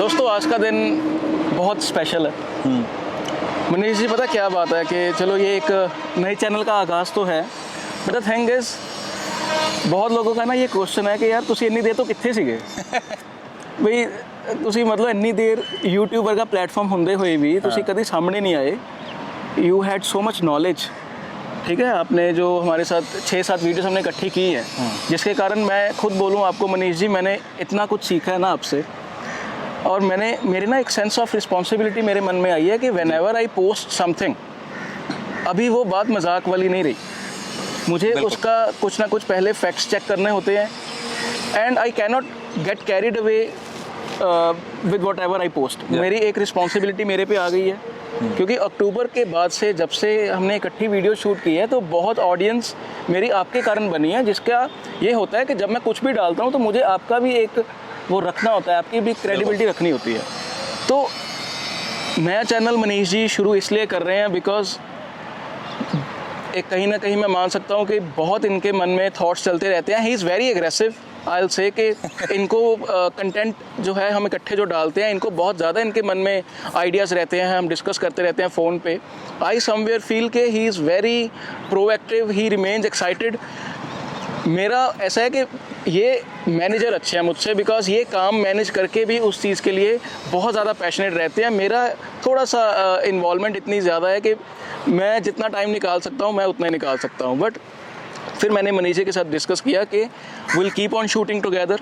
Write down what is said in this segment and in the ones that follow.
दोस्तों आज का दिन बहुत स्पेशल है। मनीष जी पता क्या बात है कि चलो ये एक नए चैनल का आगाज़ तो है, बट द थिंग इज़ बहुत लोगों का ना ये क्वेश्चन है कि यार तुसी इतनी देर तो कित्थे सीगे बई तुसी मतलब इतनी देर यूट्यूब वर्गा प्लेटफॉर्म होंदे हुए भी तुसी कभी सामने नहीं आए। You had so much knowledge, ठीक है। आपने जो हमारे साथ 6-7 वीडियोस हमने इकट्ठी की हैं, जिसके कारण मैं खुद बोलूँ आपको मनीष जी, मैंने इतना कुछ सीखा है ना आपसे। और मेरे ना एक सेंस ऑफ रिस्पॉन्सिबिलिटी मेरे मन में आई है कि when ever I post something, अभी वो बात मजाक वाली नहीं रही, मुझे उसका कुछ ना कुछ पहले फैक्ट्स चेक करने होते हैं and I cannot get carried away with what ever I post. मेरी एक रिस्पॉन्सिबिलिटी मेरे पे आ गई है, क्योंकि अक्टूबर के बाद से जब से हमने इकट्ठी वीडियो शूट की है तो बहुत ऑडियंस मेरी आपके कारण बनी है, जिसका ये होता है कि जब मैं कुछ भी डालता हूँ तो मुझे आपका भी एक वो रखना होता है, आपकी भी क्रेडिबिलिटी रखनी होती है। तो नया चैनल मनीष जी शुरू इसलिए कर रहे हैं बिकॉज एक कहीं ना कहीं मैं मान सकता हूँ कि बहुत इनके मन में थॉट्स चलते रहते हैं। He is very aggressive, I will say कि इनको कंटेंट जो है हम इकट्ठे जो डालते हैं, इनको बहुत ज़्यादा इनके मन में आइडियाज़ रहते हैं, हम डिस्कस करते रहते हैं फ़ोन पे। आई समवेयर फील के he is very proactive, he remains excited. मेरा ऐसा है कि ये मैनेजर अच्छे हैं मुझसे, बिकॉज ये काम मैनेज करके भी उस चीज़ के लिए बहुत ज़्यादा पैशनेट रहते हैं। मेरा थोड़ा सा इन्वॉल्वमेंट इतनी ज़्यादा है कि मैं जितना टाइम निकाल सकता हूँ मैं उतना ही निकाल सकता हूँ। बट फिर मैंने मनीष जी के साथ डिस्कस किया कि will keep on shooting together.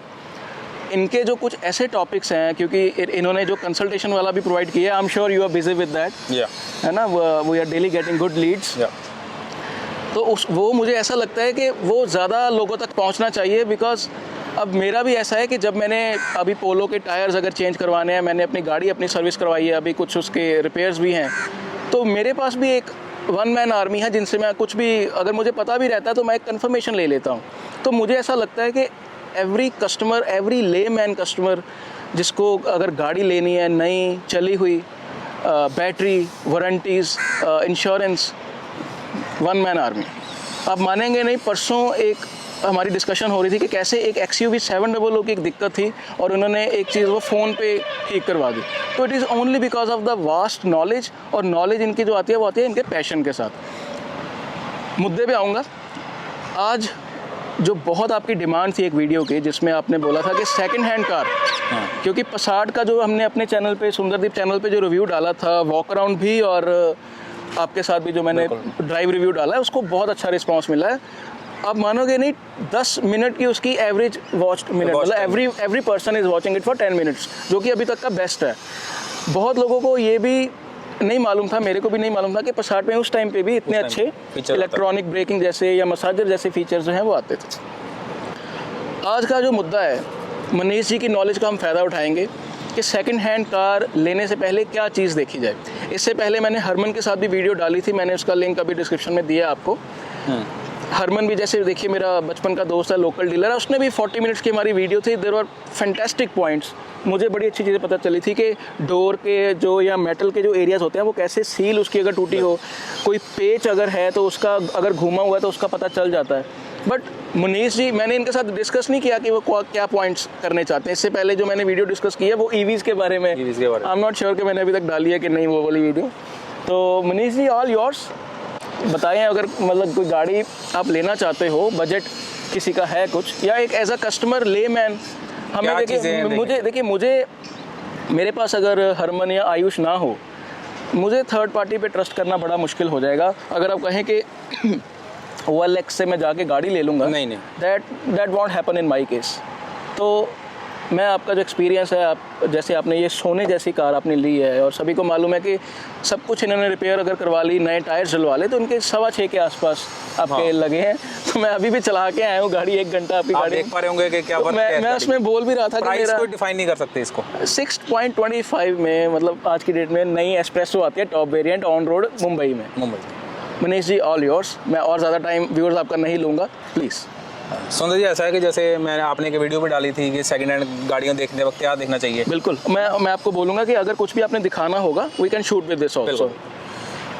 इनके जो कुछ ऐसे टॉपिक्स हैं, क्योंकि इन्होंने जो कंसल्टेशन वाला भी प्रोवाइड किया है, I am sure you are busy with that, है ना, we are daily getting good leads. तो वो मुझे ऐसा लगता है कि वो ज़्यादा लोगों तक पहुंचना चाहिए, बिकॉज अब मेरा भी ऐसा है कि जब मैंने अभी पोलो के टायर्स अगर चेंज करवाने हैं, मैंने अपनी गाड़ी अपनी सर्विस करवाई है, अभी कुछ उसके रिपेयर्स भी हैं, तो मेरे पास भी एक वन मैन आर्मी है जिनसे मैं कुछ भी अगर मुझे पता भी रहता है तो मैं एक कन्फर्मेशन ले लेता हूँ। तो मुझे ऐसा लगता है कि एवरी कस्टमर, एवरी ले मैन कस्टमर जिसको अगर गाड़ी लेनी है नई चली हुई, battery, warranties, insurance, one man army. आप मानेंगे नहीं, परसों एक हमारी डिस्कशन हो रही थी कि कैसे एक XUV 700 की एक दिक्कत थी और उन्होंने एक चीज़ वो फ़ोन पे ठीक करवा दी। तो it is only because of the vast knowledge, और नॉलेज इनकी जो आती है वो आती है इनके पैशन के साथ। मुद्दे पे आऊँगा। आज जो बहुत आपकी डिमांड थी एक वीडियो की, जिसमें आपने बोला था कि सेकंड हैंड कार, क्योंकि पसाट का जो हमने अपने चैनल पे, सुंदरदीप चैनल पे जो रिव्यू डाला था, वॉक अराउंड भी और आपके साथ भी जो मैंने ड्राइव रिव्यू डाला है, उसको बहुत अच्छा रिस्पांस मिला है। आप मानोगे नहीं, 10 मिनट की उसकी एवरेज वॉच मिनट, मतलब every person is watching it for 10 minutes, जो कि अभी तक का बेस्ट है। बहुत लोगों को ये भी नहीं मालूम था, मेरे को भी नहीं मालूम था कि पसाट में उस टाइम पे भी इतने अच्छे इलेक्ट्रॉनिक ब्रेकिंग जैसे या मसाजर जैसे फीचर्स जो हैं वो आते थे। आज का जो मुद्दा है, मनीष जी की नॉलेज का हम फ़ायदा उठाएंगे कि सेकंड हैंड कार लेने से पहले क्या चीज़ देखी जाए। इससे पहले मैंने हरमन के साथ भी वीडियो डाली थी, मैंने उसका लिंक अभी डिस्क्रिप्शन में दिया आपको। हरमन भी जैसे देखिए मेरा बचपन का दोस्त है, लोकल डीलर है, उसने भी 40 मिनट्स की हमारी वीडियो थी। There were fantastic points. मुझे बड़ी अच्छी चीज़ें पता चली थी कि डोर के जो या मेटल के जो एरियाज़ होते हैं वो कैसे सील उसकी अगर टूटी हो, कोई पेच अगर है तो उसका अगर घूमा हुआ है तो उसका पता चल जाता है। बट मनीष जी, मैंने इनके साथ डिस्कस नहीं किया कि वो क्या पॉइंट्स करने चाहते हैं। इससे पहले जो मैंने वीडियो डिस्कस की है वो EVs के बारे में। आई एम नॉट श्योर कि मैंने अभी तक डाली है कि नहीं वो वाली वीडियो। तो मनीष जी, ऑल योर्स, बताएं अगर मतलब कोई गाड़ी आप लेना चाहते हो, बजट किसी का है कुछ, या एक एज अ कस्टमर ले मैन हमें देखिए मुझे मेरे पास अगर हरमन या आयुष ना हो, मुझे थर्ड पार्टी पे ट्रस्ट करना बड़ा मुश्किल हो जाएगा। अगर आप कहें कि OLX से मैं जाके गाड़ी ले लूँगा, नहीं, that won't happen in my case. तो मैं आपका जो एक्सपीरियंस है, आप जैसे आपने ये सोने जैसी कार आपने ली है और सभी को मालूम है कि सब कुछ इन्होंने रिपेयर अगर करवा ली, नए टायर्स डलवा ले, तो उनके 6:15 के आसपास आपके लगे हैं। तो मैं अभी भी चला के आया हूँ गाड़ी, 1 घंटा आपकी गाड़ी। देख पा रहे होंगे कि क्या मैं उसमें बोल भी रहा था कि मेरा डिफाइन नहीं कर सकते इसको। 6.25 में, मतलब आज की डेट में नई एस्प्रेसो आती है top variant on road Mumbai में। Manish ji, all yours. मैं और ज़्यादा टाइम व्यूअर्स आपका नहीं लूँगा, प्लीज़। सुंदर जी, ऐसा है कि जैसे मैंने आपने एक वीडियो पे डाली थी कि सेकंड हैंड गाड़ियाँ देखने वक्त क्या देखना चाहिए। बिल्कुल, मैं आपको बोलूँगा कि अगर कुछ भी आपने दिखाना होगा, we can shoot with this also.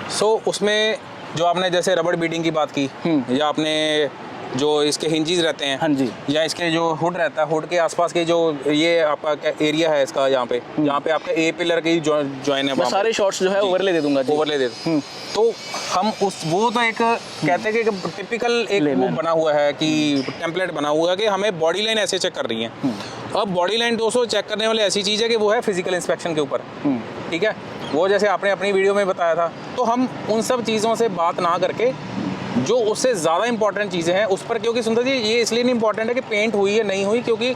So उसमें जो आपने जैसे रबड़ बीडिंग की बात की, या आपने जो इसके हिंजेस रहते हैं, हाँ जी, या इसके जो हुड रहता है, हुड के आसपास के जो ये आपका क्या एरिया है इसका, यहाँ पे आपका ए पिलर की जॉइन है, मैं सारे शॉट्स जो है ओवरले दे दूंगा जी। ओवरले दे दो। तो हम वो तो एक कहते हैं कि टिपिकल एक वो बना हुआ है कि टेम्पलेट बना हुआ है कि हमें बॉडी लाइन ऐसे चेक कर रही है। अब बॉडी लाइन दोस्तों चेक करने वाली ऐसी चीज़ है कि वो है फिजिकल इंस्पेक्शन के ऊपर, ठीक है। वो जैसे आपने अपनी वीडियो में बताया था, तो हम उन सब चीज़ों से बात ना करके जो उससे ज़्यादा इंपॉर्टेंट चीज़ें हैं उस पर, क्योंकि सुंदर जी ये इसलिए नहीं इंपॉर्टेंट है कि पेंट हुई है नहीं हुई, क्योंकि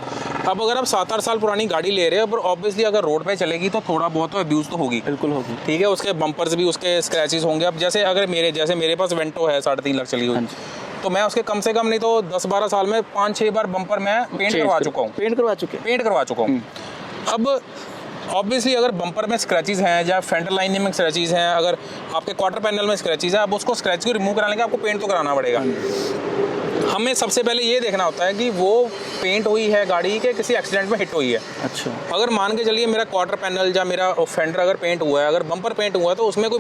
अब अगर आप 7-8 साल पुरानी गाड़ी ले रहे हो, पर ऑब्वियसली अगर रोड पे चलेगी तो थोड़ा बहुत तो अब्यूज़ तो होगी, बिल्कुल होगी, ठीक है। उसके बम्पर्स भी, उसके स्क्रैचेस होंगे। अब जैसे अगर मेरे पास वेंटो है 3.5 लाख चली हुई, तो मैं उसके कम से कम नहीं तो 10-12 साल में 5-6 बार बम्पर मैं पेंट करवा चुका हूँ, पेंट करवा चुका हूँ। अब ऑब्वियसली अगर बम्पर में स्क्रैचेस हैं या फेंडर लाइनिंग में स्क्रैचेस हैं, अगर आपके क्वार्टर पैनल में स्क्रैचेस हैं, अब उसको स्क्रैच को रिमूव कराने के आपको पेंट तो कराना पड़ेगा। हमें सबसे पहले ये देखना होता है कि वो पेंट हुई है गाड़ी के किसी एक्सीडेंट में हिट हुई है। अच्छा, अगर मान के चलिए मेरा क्वार्टर पैनल या मेरा फेंडर अगर पेंट हुआ है, अगर बम्पर पेंट हुआ है, तो उसमें कोई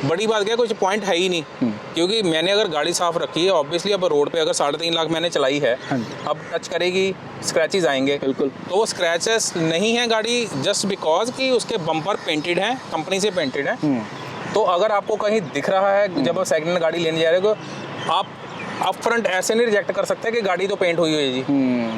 बड़ी बात क्या, कुछ पॉइंट है ही नहीं, क्योंकि मैंने अगर गाड़ी साफ रखी है, ऑब्वियसली अब रोड पे अगर 3.5 लाख मैंने चलाई है, अब टच करेगी, स्क्रैचेस आएंगे, बिल्कुल। तो वो स्क्रैचेस नहीं है गाड़ी जस्ट बिकॉज कि उसके बम्पर पेंटेड हैं, कंपनी से पेंटेड है। तो अगर आपको कहीं दिख रहा है जब आप सेकंड हैंड गाड़ी लेने जा रहे हो, तो आप अप फ्रंट ऐसे नहीं रिजेक्ट कर सकते कि गाड़ी तो पेंट हुई है जी।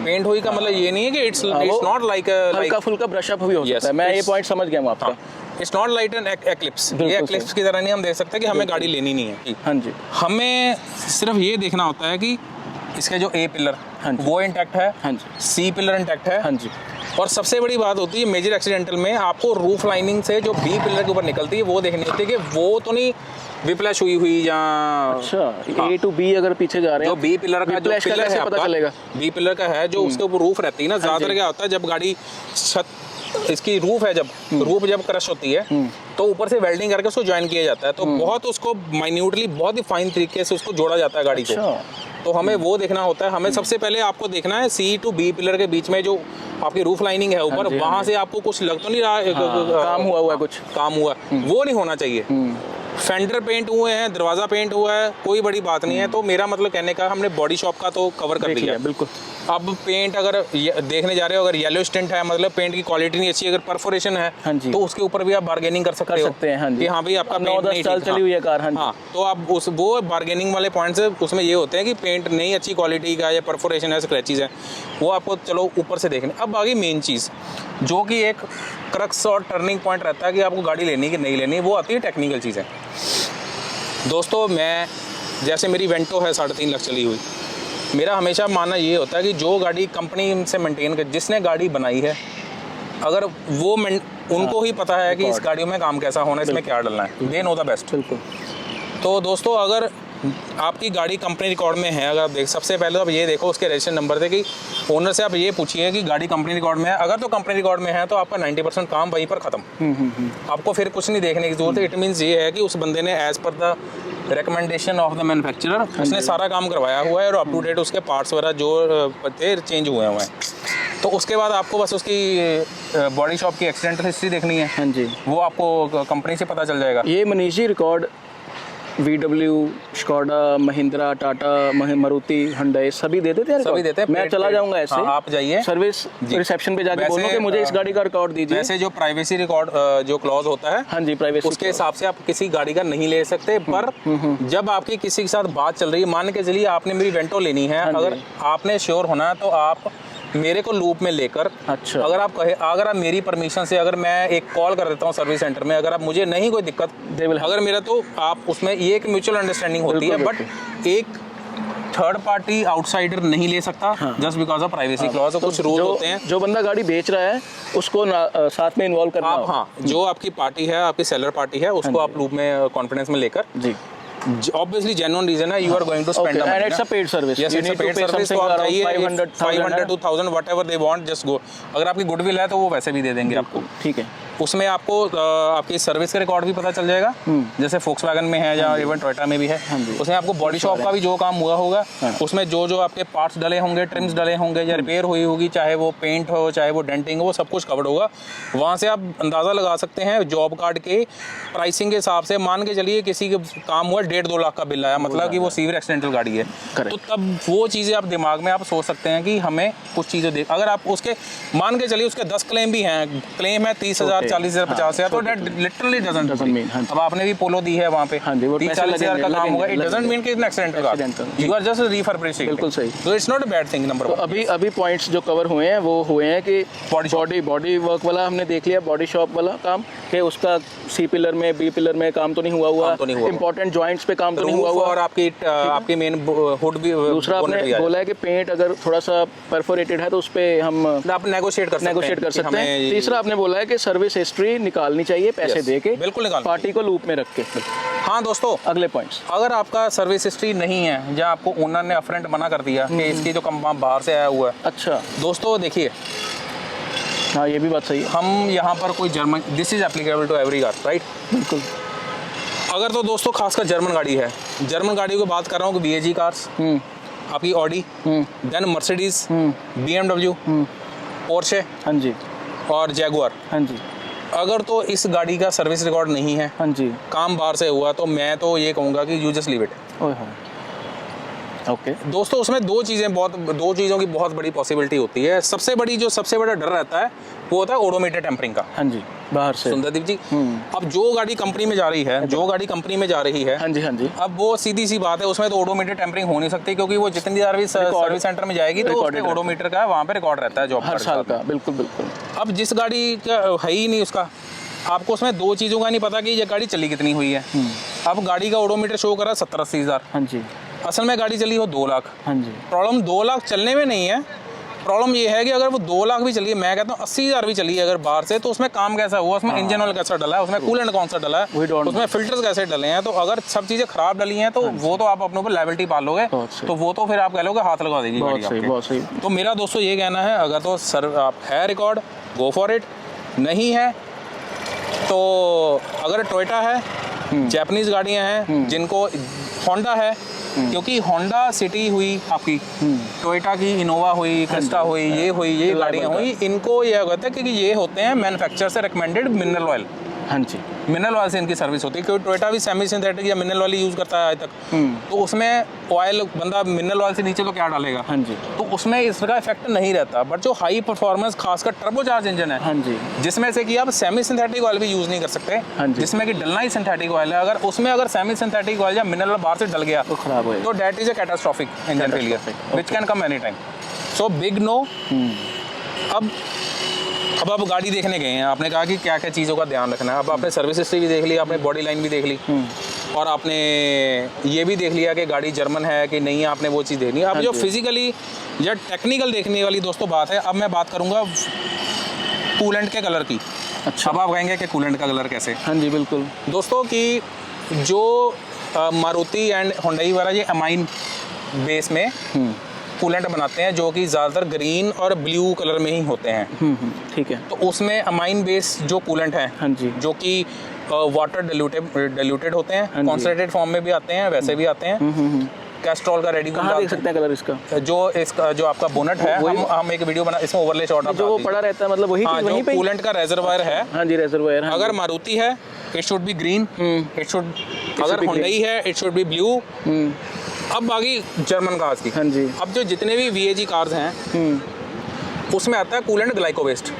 पेंट हुई का मतलब ये नहीं है कि इट्स नॉट लाइक हल्का फुल्का ब्रश अप भी हो सकता है। मैं ये पॉइंट समझ गया हूँ आपका। It's not like an eclipse, ये एक्लिप्स की तरह नहीं हम देख सकते कि हमें गाड़ी लेनी नहीं है। हाँ जी, हमें सिर्फ ये देखना होता है कि इसके जो ए पिलर वो इंटैक्ट है, हाँ जी, सी पिलर इंटैक्ट है, हाँ जी। और सबसे बड़ी बात होती है मेजर एक्सीडेंटल में आपको रूफ लाइनिंग से जो बी पिलर के ऊपर निकलती है वो देखनी होती है कि वो तो नहीं विप्लैश हुई या अच्छा ए टू बी अगर पीछे जा रहे हैं, जो बी पिलर का जो पिलर है पता चलेगा, बी पिलर का है जो उसके ऊपर रूफ रहती है ना। ज्यादातर क्या होता है जब गाड़ी छत इसकी रूफ है, रूफ जब क्रश होती है तो ऊपर से वेल्डिंग करके उसको ज्वाइन किया जाता है, तो बहुत उसको माइन्यूटली बहुत ही फाइन तरीके से उसको जोड़ा जाता है गाड़ी को। तो हमें वो देखना होता है। हमें सबसे पहले आपको देखना है सी टू बी पिलर के बीच में जो आपकी रूफ लाइनिंग है ऊपर, वहां से आपको कुछ लग तो नहीं रहा काम हुआ है, कुछ काम हुआ, वो नहीं होना चाहिए। फेंडर पेंट हुए हैं, दरवाजा पेंट हुआ है, कोई बड़ी बात नहीं है। तो मेरा मतलब कहने का हमने बॉडी शॉप का तो कवर कर दिया, बिल्कुल। अब पेंट अगर देखने जा रहे हो, अगर येलो स्टिंट है मतलब पेंट की क्वालिटी नहीं अच्छी, अगर परफोरेशन है तो उसके ऊपर भी आप बार्गेनिंग कर सकते हैं कि हाँ भाई आपका पेंट नहीं ठीक, चली हुई है कार, हाँ, तो आप उस वो बार्गेनिंग वाले पॉइंट्स उसमें ये होते हैं कि पेंट नहीं अच्छी क्वालिटी का या परफोरेशन है, स्क्रैचेस है, वो आपको चलो ऊपर से देखने। अब आगे मेन चीज़ जो कि एक क्रक्स और टर्निंग पॉइंट रहता है कि आपको गाड़ी लेनी कि नहीं लेनी, वो आती है टेक्निकल चीज़ें। दोस्तों मैं जैसे मेरी वेंटो है 3.5 लाख चली हुई, मेरा हमेशा मानना ये होता है कि जो गाड़ी कंपनी से मेंटेन कर, जिसने गाड़ी बनाई है, अगर वो उनको ही पता है कि इस गाड़ियों में काम कैसा होना है, इसमें क्या डालना है, दे नो द बेस्ट। बिल्कुल। तो दोस्तों अगर आपकी गाड़ी कंपनी रिकॉर्ड में है, अगर आप देख, सबसे पहले तो आप ये देखो उसके रजिस्ट्रेशन नंबर से कि ओनर से आप ये पूछिए कि गाड़ी कंपनी रिकॉर्ड में है। अगर तो कंपनी रिकॉर्ड में है तो आपका 90% काम वहीं पर ख़त्म। आपको फिर कुछ नहीं देखने की जरूरत है। इट मीन्स ये है कि उस बंदे ने as per the recommendation of the manufacturer उसने सारा काम करवाया हुआ है और अप टू डेट उसके पार्ट्स वगैरह जो थे चेंज हुए हैं। तो उसके बाद आपको बस उसकी बॉडी शॉप की एक्सीडेंटल हिस्ट्री देखनी है। हाँ जी, वो आपको कंपनी से पता चल जाएगा। ये Manish ji record VW, Skoda, Mahindra, Tata, Maruti, Hyundai सभी दे देते हैं, सभी देते हैं। मैं चला जाऊंगा ऐसे। हाँ, आप जाइए सर्विस रिसेप्शन पे जाके बोलो कि मुझे इस गाड़ी का रिकॉर्ड दीजिए। वैसे जो प्राइवेसी रिकॉर्ड जो क्लॉज होता है, हाँ जी, प्राइवेसी, उसके हिसाब से आप किसी गाड़ी का नहीं ले सकते। पर जब आपकी किसी के साथ बात चल रही है, मान के चलिए आपने मेरी वेंटो लेनी है, अगर आपने श्योर होना है तो आप मेरे को लूप में लेकर, अच्छा, अगर आप मेरी परमिशन से, अगर मैं एक कॉल कर देता हूँ सर्विस सेंटर में, अगर आप मुझे नहीं कोई दिक्कत, अगर मेरा, तो आप उसमें ये एक म्यूचुअल अंडरस्टैंडिंग होती है। बट एक थर्ड पार्टी आउटसाइडर नहीं ले सकता just because of privacy clause. कुछ रूल होते हैं। जो बंदा गाड़ी बेच रहा है उसको साथ में इन्वॉल्व करना आप, हाँ, जो आपकी पार्टी है, आपकी सेलर पार्टी है, उसको आप लूप में कॉन्फिडेंस में लेकर, जी, obviously genuine reason है, you are going to spend the money, and it's a paid service. yes, it's a paid service, तो आप चाहिए 500 to 1000 whatever they want, just go। अगर आपकी गुडविल है तो वो वैसे भी दे देंगे आपको, ठीक है। उसमें आपको आपकी सर्विस का रिकॉर्ड भी पता चल जाएगा, जैसे फोक्सवैगन में है या इवन टोयोटा में भी है। उसमें आपको बॉडी शॉप का भी जो काम हुआ होगा, उसमें जो जो आपके पार्ट्स डले होंगे, ट्रिम्स डले होंगे या रिपेयर हुई होगी, चाहे वो पेंट हो चाहे वो डेंटिंग हो, वो सब कुछ कवर्ड होगा। वहाँ से आप अंदाज़ा लगा सकते हैं जॉब कार्ड के प्राइसिंग के हिसाब से। मान के चलिए किसी के काम हुआ 1.5-2 लाख का बिल आया, मतलब कि वो सीवियर एक्सीडेंटल गाड़ी है, तो तब वो चीज़ें आप दिमाग में आप सोच सकते हैं कि हमें कुछ चीज़ें देख, अगर आप उसके मान के चलिए उसके 10 क्लेम भी हैं, क्लेम है 30,000, 40,000, 50,000, तो दैट लिटरली डजंट मीन। अब आपने भी पोलो दी है वहाँ पे 30-40,000 का काम होगा, इट डजंट मीन कि इतना accidental car, you are just refurbishing. बिल्कुल सही। तो it's not a bad thing. Number 1 अभी पॉइंट्स जो कवर हुए हैं वो हुए हैं कि बॉडी वर्क वाला हमने देख लिया, बॉडी शॉप वाला काम कि उसका सी पिलर में बी पिलर में काम तो नहीं हुआ, इंपॉर्टेंट जॉइंट्स पे काम तो नहीं हुआ और आपकी मेन हुड भी। दूसरा आपने बोला है कि पेंट अगर थोड़ा सा परफोरेटेड है तो उस पे हम आप नेगोशिएट कर सकते हैं। तीसरा आपने बोला है कि सर्विस हिस्ट्री निकालनी चाहिए पैसे दे के, बिल्कुल निकाल, पार्टी को लूप में रख के। हाँ दोस्तों, अगले पॉइंट्स, अगर आपका सर्विस हिस्ट्री नहीं है या आपको ओनर ने अपफ्रंट मना कर दिया कि इसकी जो कंपनी बाहर से आया हुआ है, अच्छा दोस्तों देखिए, हाँ ये भी बात सही है, हम यहाँ पर कोई German, this is applicable to every car, right? बिल्कुल। अगर तो दोस्तों खासकर जर्मन गाड़ी है, जर्मन गाड़ी की बात कर रहा हूँ कि VAG कार्स, आपकी Audi, then Mercedes, BMW, Porsche, हाँ जी, और जैगुआर, हाँ जी, अगर तो इस गाड़ी का सर्विस रिकॉर्ड नहीं है, हाँ जी, काम बाहर से हुआ, तो मैं तो ये कहूँगा कि you just leave it. Okay दोस्तों, उसमें दो चीज़ों की बहुत बड़ी पॉसिबिलिटी होती है। सबसे बड़ा डर रहता है वो होता है ओडोमीटर टेम्परिंग का, हाँ जी, बाहर से। सुंदरदीप जी, अब जो गाड़ी कंपनी में जा रही है, हाँ जी, हाँ जी, अब वो सीधी सी बात है, उसमें तो ओडोमीटर टेम्परिंग हो नहीं सकती, क्योंकि वो जितनी सर्विस सेंटर में जाएगी तो ओडोमीटर का वहाँ पे रिकॉर्ड रहता है जॉब हर साल का। बिल्कुल बिल्कुल। अब जिस गाड़ी का है ही नहीं उसका, आपको उसमें 2 चीज़ों का नहीं पता कि ये गाड़ी चली कितनी हुई है। अब गाड़ी का ओडोमीटर शो कर रहा है 70-80 हज़ार, हाँ जी, असल में गाड़ी चली हो 2 लाख, हाँ जी। प्रॉब्लम 2 लाख चलने में नहीं है, प्रॉब्लम ये है कि अगर वो 2 लाख भी चली है, मैं कहता हूँ 80,000 भी चली है अगर बाहर से, तो उसमें काम कैसा हुआ, उसमें इंजन ऑयल कैसा डला है, उसमें कूलेंट कौन सा डला है, उसमें फिल्टर्स कैसे डले हैं। तो अगर सब चीज़ें खराब डली हैं तो वो तो आप अपने ऊपर लायबिलिटी पालोगे, तो वो तो फिर आप कह लोगे हाथ लगा देगी गाड़ी आपके। तो मेरा दोस्तों ये कहना है, अगर तो सर आप है रिकॉर्ड, गो फॉर इट, नहीं है तो अगर टोयोटा है, जापानीज गाड़ियाँ हैं जिनको, होंडा है, क्योंकि होंडा सिटी हुई आपकी, टोयोटा की इनोवा हुई, क्रिस्टा हुई, ये गाड़ियाँ हुई, इनको ये होता है क्योंकि ये होते हैं मैन्युफैक्चरर से रिकमेंडेड मिनरल ऑयल, हाँ जी, मिनरल ऑयल से इनकी सर्विस होती है, क्योंकि टोयोटा भी सेमी सिंथेटिक या मिनरल ऑयल यूज़ करता है आज तक, तो उसमें ऑयल बंदा मिनरल ऑयल से नीचे तो क्या डालेगा, हाँ जी, तो उसमें इसका इफेक्ट नहीं रहता। बट जो हाई परफॉर्मेंस खासकर टर्बोचार्ज इंजन है, हाँ जी, जिसमें से कि आप सेमी सिंथेटिक ऑयल भी यूज़ नहीं कर सकते, हाँ जी, जिसमें कि डलना ही सिंथेटिक ऑयल है, अगर उसमें अगर सेमी सिंथेटिक ऑयल या मिनरल ऑयल बाहर से डल गया तो खराब हो, तो that is a catastrophic engine failure which can come any time. So big no. अब आप गाड़ी देखने गए हैं, आपने कहा कि क्या क्या चीज़ों का ध्यान रखना है। अब आपने सर्विस हिस्ट्री भी देख ली, आपने बॉडी लाइन भी देख ली, और आपने ये भी देख लिया कि गाड़ी जर्मन है कि नहीं, आपने वो चीज़ देखनी है। अब जो फिजिकली या टेक्निकल देखने वाली दोस्तों बात है, अब मैं बात करूँगा कूलेंट के कलर की। अच्छा, अब आप कहेंगे कि कूलेंट का कलर कैसे? हाँ जी, बिल्कुल दोस्तों, कि जो मारुति एंड होंडई वाला ये अमाइन बेस में कूलेंट बनाते हैं, जो कि ज़्यादातर ग्रीन और ब्लू कलर में ही होते हैं, ठीक है। तो उसमें अमाइन बेस जो कूलेंट है, हाँ जी, जो कि वाटर डिल्यूटेड होते हैं, कॉन्सनट्रेटेड फॉर्म में भी आते हैं, वैसे भी आते हैं। कैस्ट्रॉल का रेडी कहाँ देख सकते हैं कलर इसका, जो आपका बोनट है, हम एक वीडियो बना, इसमें ओवरले शॉट जो वो पड़ा रहता है, मतलब वही वहीं पे कूलेंट का रिजर्वायर है, हाँ जी, रिजर्वायर। अगर मारुति है it should be green, it should, अगर होंडई है इट शुड बी ब्लू। अब बाकी जर्मन कार्स की, हाँ जी, अब जो जितने भी VAG कार्स हैं उसमें आता है कूलेंट ग्लाइकोवेस्ट,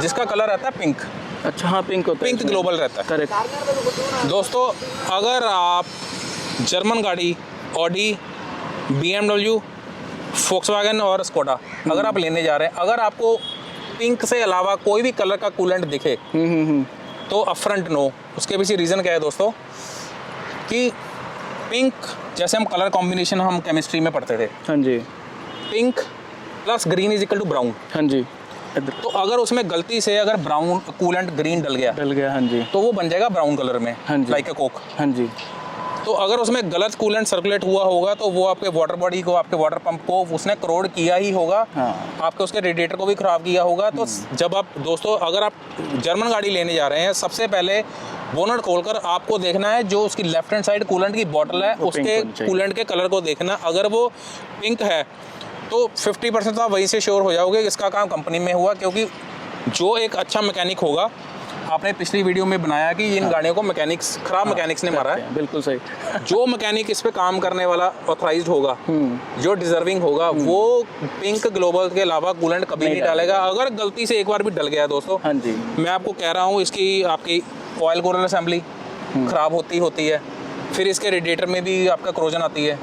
जिसका कलर आता है पिंक। अच्छा, हाँ, पिंक होता है, पिंक ग्लोबल रहता है, करेक्ट। दोस्तों, अगर आप जर्मन गाड़ी ऑडी, BMW, फोक्सवैगन और स्कोडा अगर आप लेने जा रहे हैं, अगर आपको पिंक से अलावा कोई भी कलर का कूलेंट दिखे तो अपफ्रंट नो। उसके पीछे रीज़न क्या है दोस्तों, कि पिंक, जैसे हम कलर कॉम्बिनेशन हम केमिस्ट्री में पढ़ते थे, हाँ जी, pink plus green is equal to brown, हाँ जी, तो अगर उसमें गलती से अगर ब्राउन कूलेंट ग्रीन डल गया, हाँ जी, तो वो बन जाएगा ब्राउन कलर में, हाँ जी, लाइक अ कोक, हाँ जी। तो अगर उसमें गलत कूलेंट सर्कुलेट हुआ होगा तो वो आपके वाटर बॉडी को, आपके वाटर पंप को उसने करोड़ किया ही होगा। हाँ। आपके उसके रेडिएटर को भी ख़राब किया होगा। तो जब आप दोस्तों अगर आप जर्मन गाड़ी लेने जा रहे हैं, सबसे पहले बोनट खोलकर आपको देखना है जो उसकी लेफ्ट हैंड साइड कूलेंट की बॉटल है उसके कूलेंट के कलर को देखना। अगर वो पिंक है तो 50% आप वहीं से श्योर हो जाओगे इसका काम कंपनी में हुआ, क्योंकि जो एक अच्छा मैकेनिक होगा, आपने पिछली वीडियो में बनाया कि इन गाड़ियों को मैकेनिक्स, खराब मैकेनिक्स ने मारा है। बिल्कुल सही। जो मैकेनिक इस पे काम करने वाला ऑथराइज्ड होगा, जो डिजर्विंग होगा, वो पिंक ग्लोबल के अलावा कूलेंट कभी नहीं डालेगा। अगर गलती से एक बार भी डल गया दोस्तों, हाँ जी, मैं आपको कह रहा हूँ इसकी आपकी ऑयल कूलर असेंबली खराब होती है, फिर इसके रेडिएटर में भी आपका क्रोजन आती है,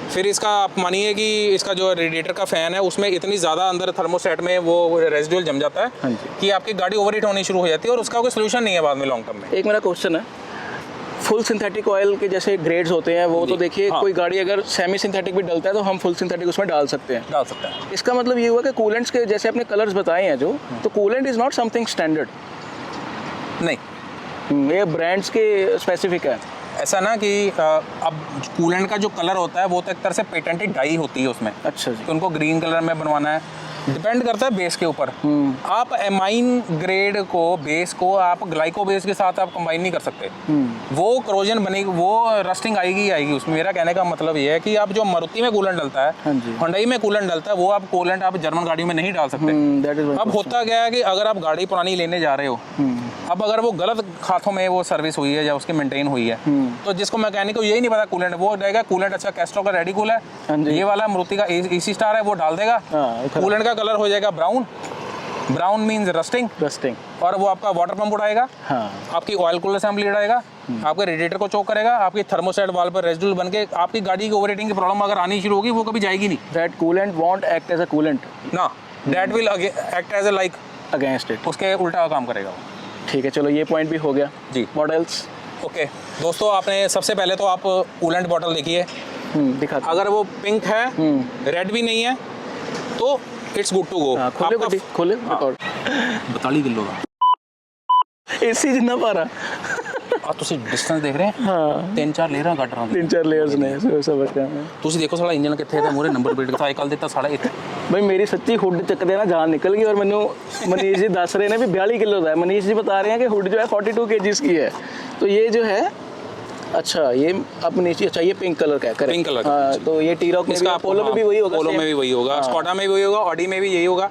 फिर इसका आप मानिए कि इसका जो रेडिएटर का फैन है उसमें इतनी ज़्यादा अंदर थर्मोस्टेट में वो रेजिडुअल जम जाता है हाँ जी, कि आपकी गाड़ी ओवरहीट होनी शुरू हो जाती है और उसका कोई सोल्यूशन नहीं है बाद में लॉन्ग टर्म में। एक मेरा क्वेश्चन है, फुल सिंथेटिक ऑयल के जैसे ग्रेड्स होते हैं वो तो देखिए, हाँ। कोई गाड़ी अगर सेमी सिंथेटिक भी डलता है तो हम फुल सिंथेटिक उसमें डाल सकते हैं। डाल सकते हैं। इसका मतलब ये हुआ कि कूलेंट्स के जैसे आपने कलर्स बताए हैं जो, तो coolant is not something standard, नहीं, ये ब्रांड्स के स्पेसिफिक है। ऐसा ना कि अब कूलेंट का जो कलर होता है वो तो एक तरह से पेटेंटेड डाई होती है उसमें, अच्छा जी। कि उनको ग्रीन कलर में बनवाना है, डिपेंड करता है बेस के ऊपर। आप एमाइन ग्रेड को, बेस को आप ग्लाइको बेस के साथ आप कंबाइन नहीं कर सकते, वो करोजन बनेगी, वो रस्टिंग आएगी उसमें। मेरा कहने का मतलब ये है कि आप जो मारुति में कूलेंट डलता है, हाँ जी, हुंडई में कूलेंट डलता है, वो आप कूलेंट आप जर्मन गाड़ी में नहीं डाल सकते। that is my अब होता क्या है कि अगर आप गाड़ी पुरानी लेने जा रहे हो, अब अगर वो गलत हाथों में वो सर्विस हुई है या उसकी मेंटेन हुई है, तो जिसको मैकेनिक को यही नहीं पता कूलेंट, वो रहेगा कूलेंट अच्छा कैस्ट्रो का रेडी कूल हाँ है, जी। ये वाला मारुति का एसी स्टार है, वो डाल देगा, हाँ, कूलेंट का कलर हो जाएगा ब्राउन मीन्स रस्टिंग, और वो आपका वाटर पंप उड़ाएगा, हाँ, आपकी ऑयल कूलर असेंबली उड़ाएगा, आपके रेडिएटर को चोक करेगा, आपकी थर्मोस्टेट वाल पर रेजिडुअल बन के आपकी गाड़ी की ओवरहीटिंग की प्रॉब्लम अगर आनी शुरू होगी वो कभी जाएगी नहीं। that coolant won't act as a coolant ना, that will act as a like against it। उसके उल्टा काम करेगा वो। ठीक है, चलो ये पॉइंट भी हो गया जी। मॉडल्स। ओके दोस्तों, आपने सबसे पहले तो आप कूलेंट बॉटल देखिए, दिखा अगर वो पिंक है, रेड भी नहीं है, तो इट्स गुड टू गो। खोले बड़ी खोले रिकॉर्ड 42 किलो का एसी जितना पारा। आप ਤੁਸੀਂ डिस्टेंस देख रहे हैं, हाँ, 3-4 लेयर ਕੱਟ ਰਹਾ 3-4 लेयर्स ने समझ गया मैं। ਤੁਸੀਂ ਦੇਖੋ ਸਾਲਾ ਇੰਜਨ ਕਿੱਥੇ ਤੇ ਮੂਰੇ ਨੰਬਰ ਪਲੇਟ ਸਾਈਕਲ ਦਿੱਤਾ ਸਾਲਾ ਇੱਥੇ। भाई मेरी सच्ची हुड चकदे ना जान निकल गई, और मैंने मनीष जी दस रहे हैं भी 42 किलो का है, मनीष जी बता रहे हैं कि हुड जो है 42 kgs की है। तो ये जो है, अच्छा ये अब मनीष जी, अच्छा ये पिंक कलर का है, करेक्ट, पिंक कलर का, हाँ, तो ये टी-रॉक में भी, पोलो में भी वही होगा, पोलो में भी वही होगा, स्कॉडा में भी वही होगा, ऑडी में भी यही होगा,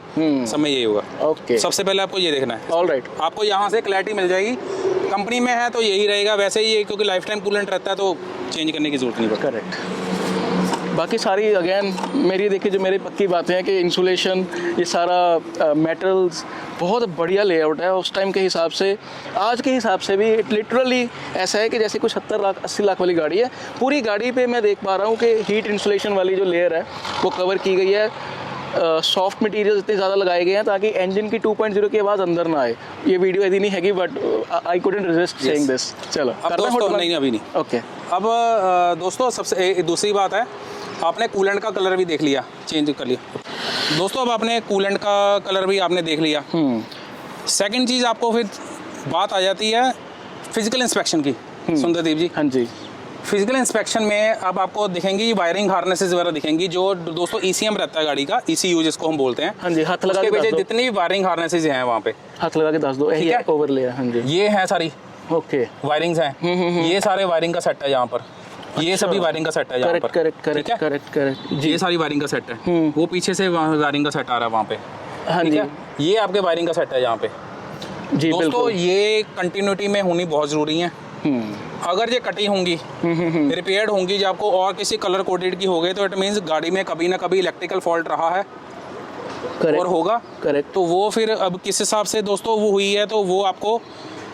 सब में यही होगा। ओके, सबसे पहले आपको ये देखना है। ऑलराइट, आपको यहाँ से क्लैरिटी मिल जाएगी, कंपनी में है तो यही रहेगा, वैसे ही ये क्योंकि लाइफ टाइम कूलेंट रहता है तो चेंज करने की जरूरत नहीं पड़ती। करेक्ट। बाकी सारी अगेन मेरी देखिए जो मेरी पक्की बातें हैं कि इंसुलेशन, ये सारा मेटल्स बहुत बढ़िया लेआउट है उस टाइम के हिसाब से, आज के हिसाब से भी लिटरली ऐसा है कि जैसे कुछ 70 लाख 80 लाख वाली गाड़ी है। पूरी गाड़ी पे मैं देख पा रहा हूँ कि हीट इंसुलेशन वाली जो लेयर है वो कवर की गई है, सॉफ्ट मटेरियल इतने ज़्यादा लगाए गए हैं ताकि इंजन की 2.0 की आवाज़ अंदर ना आए। ये वीडियो यदि नहीं हैगी, but I couldn't resist saying this. चलो अब दोस्तों, नहीं अभी नहीं, ओके। अब दोस्तों सबसे दूसरी बात है, आपने कूलेंट का कलर भी देख लिया, चेंज कर लिया दोस्तों। अब आपने कूलेंट का कलर भी आपने देख लिया। सेकंड चीज़ आपको फिर बात आ जाती है फिजिकल इंस्पेक्शन की। सुंदरदीप जी, हाँ जी, फिजिकल इंस्पेक्शन में अब आपको दिखेंगी वायरिंग हार्नेसेस वगैरह दिखेंगी, जो दोस्तों ECM रहता है गाड़ी का, ECU जिसको हम बोलते हैं। हाँ जी, हाथ लगा उसके के पीछे दस दो, जितनी भी वायरिंग हार्नेसेस हैं वहाँ पे हाथ लगा के दस दो, यही ठीक है? ओवरले है। हाँ जी, ये हैं सारी ओके, वायरिंग्स हैं, ये सारे वायरिंग का सेट है यहाँ पर, ये सभी वायरिंग का सेट है यहाँ पर। करेक्ट जी, ये सारी वायरिंग का सेट है, वो पीछे से वायरिंग का सेट आ रहा है वहाँ पे। हाँ ठीक जी, है, ये आपके वायरिंग का सेट है यहाँ पे। जी दोस्तों बिल्कुल। ये कंटिन्यूटी में होनी बहुत ज़रूरी है। अगर ये कटी होंगी, रिपेयर्ड होंगी, जब आपको और किसी कलर कोडेड की हो गई, तो इट मीन्स गाड़ी में कभी ना कभी इलेक्ट्रिकल फॉल्ट रहा है और होगा। करेक्ट, तो वो फिर अब किस हिसाब से दोस्तों वो हुई है, तो वो आपको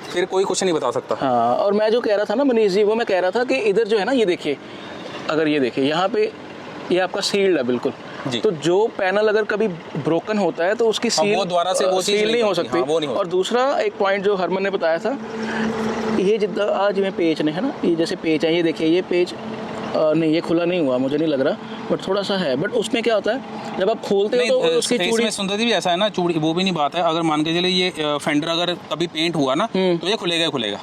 फिर कोई कुछ नहीं बता सकता। हाँ, और मैं जो कह रहा था ना मनीष जी, वो मैं कह रहा था कि इधर जो है ना, ये देखिए, अगर ये देखिए यहाँ पे ये आपका सील्ड है बिल्कुल, तो जो पैनल अगर कभी ब्रोकन होता है तो उसकी सील वो दोबारा से वो चीज़ सील नहीं हो सकती। हाँ, वो नहीं और दूसरा एक पॉइंट जो हरमन ने बताया था, ये जितना आज में पेच ने है ना, ये जैसे पेच है, ये देखिए ये पेच नहीं, ये खुला नहीं हुआ, मुझे नहीं लग रहा, बट थोड़ा सा है। बट उसमें क्या होता है, जब आप खोलते हो तो उसकी चूड़ी में सुंदर भी ऐसा है ना, चूड़ी वो भी नहीं बात है। अगर मान के चलिए ये फेंडर अगर कभी पेंट हुआ ना, तो ये खुलेगा ही खुलेगा।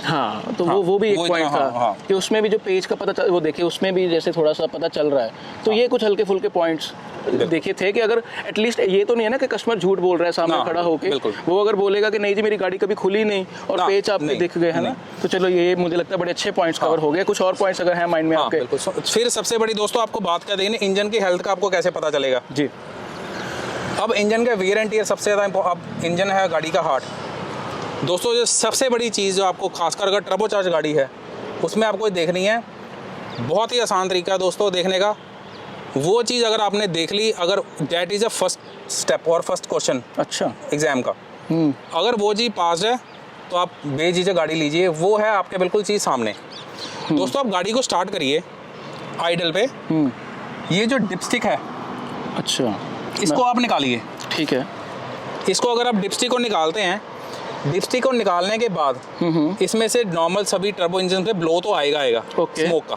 हाँ, तो वो भी एक वो पॉइंट इतना, था हाँ, हाँ। कि उसमें भी जो पेज का पता वो देखिए उसमें भी जैसे थोड़ा सा पता चल रहा है, तो ये कुछ हल्के फुल्के पॉइंट्स देखे थे कि अगर एटलीस्ट ये तो नहीं है ना कि कस्टमर झूठ बोल रहा है सामने ना, खड़ा होके, बिल्कुल। वो अगर बोलेगा कि नहीं जी मेरी गाड़ी कभी खुली नहीं और ना, पेज आपके नहीं, दिख गए है ना, तो चलो ये मुझे लगता है बड़े अच्छे पॉइंट्स कवर हो गए। कुछ और पॉइंट्स अगर हैं माइंड में हाँ आपके? बिल्कुल। फिर सबसे बड़ी दोस्तों आपको बात क्या देनी, इंजन की हेल्थ का आपको कैसे पता चलेगा। जी, अब इंजन का वियर एंड टियर सबसे ज़्यादा अब इंजन है गाड़ी का हार्ट। दोस्तों जो सबसे बड़ी चीज़ जो आपको खासकर अगर टर्बोचार्ज गाड़ी है उसमें आपको देखनी है, बहुत ही आसान तरीका है दोस्तों देखने का। वो चीज़ अगर आपने देख ली, अगर that is a first step और फर्स्ट क्वेश्चन अच्छा, एग्ज़ाम का, अगर वो चीज़ पास है तो आप बेझिझक गाड़ी लीजिए, वो है आपके बिल्कुल चीज़ सामने। दोस्तों आप गाड़ी को स्टार्ट करिए आइडल पे, ये जो डिपस्टिक है अच्छा, इसको आप निकालिए। ठीक है, इसको अगर आप डिपस्टिक को निकालते हैं, डिपस्टिक को निकालने के बाद इसमें से नॉर्मल सभी टर्बो इंजन पे ब्लो तो आएगा ओके, स्मोक का,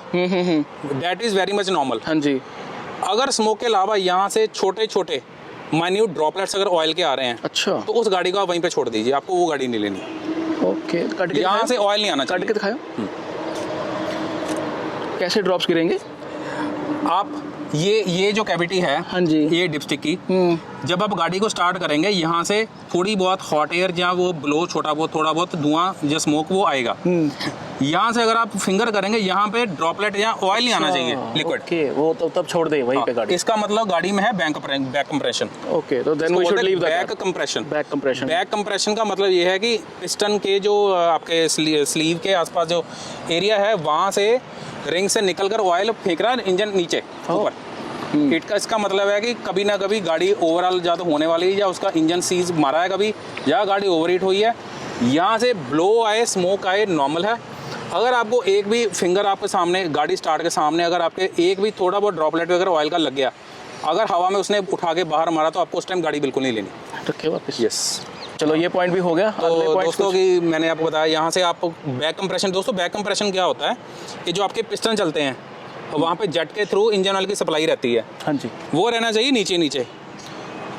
that is very much normal. हाँ जी, अगर स्मोक के अलावा यहाँ से छोटे छोटे माइन्यूट ड्रॉपलेट्स अगर ऑयल के आ रहे हैं, अच्छा, तो उस गाड़ी को आप वहीं पे छोड़ दीजिए, आपको वो गाड़ी नहीं लेनी। ओके, कट के यहाँ दिखाओ। से ऑयल नहीं आना कट चाहिए। के दिखाओ कैसे ड्रॉप्स गिरेंगे। आप ये जो कैविटी है, हाँ जी, ये डिपस्टिक की, जब आप गाड़ी को स्टार्ट करेंगे यहाँ से थोड़ी बहुत हॉट एयर या वो ब्लो थोड़ा बहुत धुआं या स्मोक वो आएगा। यहाँ से अगर आप फिंगर करेंगे यहाँ पे ड्रॉपलेट या ऑयल नहीं आना चाहिए लिक्विड। ओके, वो तो तब छोड़ दे वहीं पे गाड़ी। इसका मतलब गाड़ी में है बैक कंप्रेशन। ओके, तो then we should leave back compression. Back compression. Back compression का मतलब ये है कि पिस्टन के जो आपके स्लीव के आसपास जो एरिया है वहाँ से रिंग से निकलकर ऑयल फेंक रहा है इंजन नीचे ऊपर। इसका मतलब है कि कभी ना कभी गाड़ी ओवरऑल या तो होने वाली है या उसका इंजन सीज मारा है कभी, या गाड़ी ओवरहीट हुई है। यहाँ से ब्लो आए, स्मोक आए, नॉर्मल है। अगर आपको एक भी फिंगर आपके सामने गाड़ी स्टार्ट के सामने अगर आपके एक भी थोड़ा बहुत ड्रॉपलेट वगैरह ऑयल का लग गया, अगर हवा में उसने उठा के बाहर मारा, तो आपको उस टाइम गाड़ी बिल्कुल नहीं लेनी। रखे वापस। यस, चलो ये पॉइंट भी हो गया। तो दोस्तों की मैंने आपको बताया यहाँ से आप बैक कंप्रेशन। दोस्तों बैक कंप्रेशन क्या होता है कि जो आपके पिस्टन चलते हैं वहाँ पे जेट के थ्रू इंजन ऑयल की सप्लाई रहती है, हाँ जी, वो रहना चाहिए नीचे नीचे।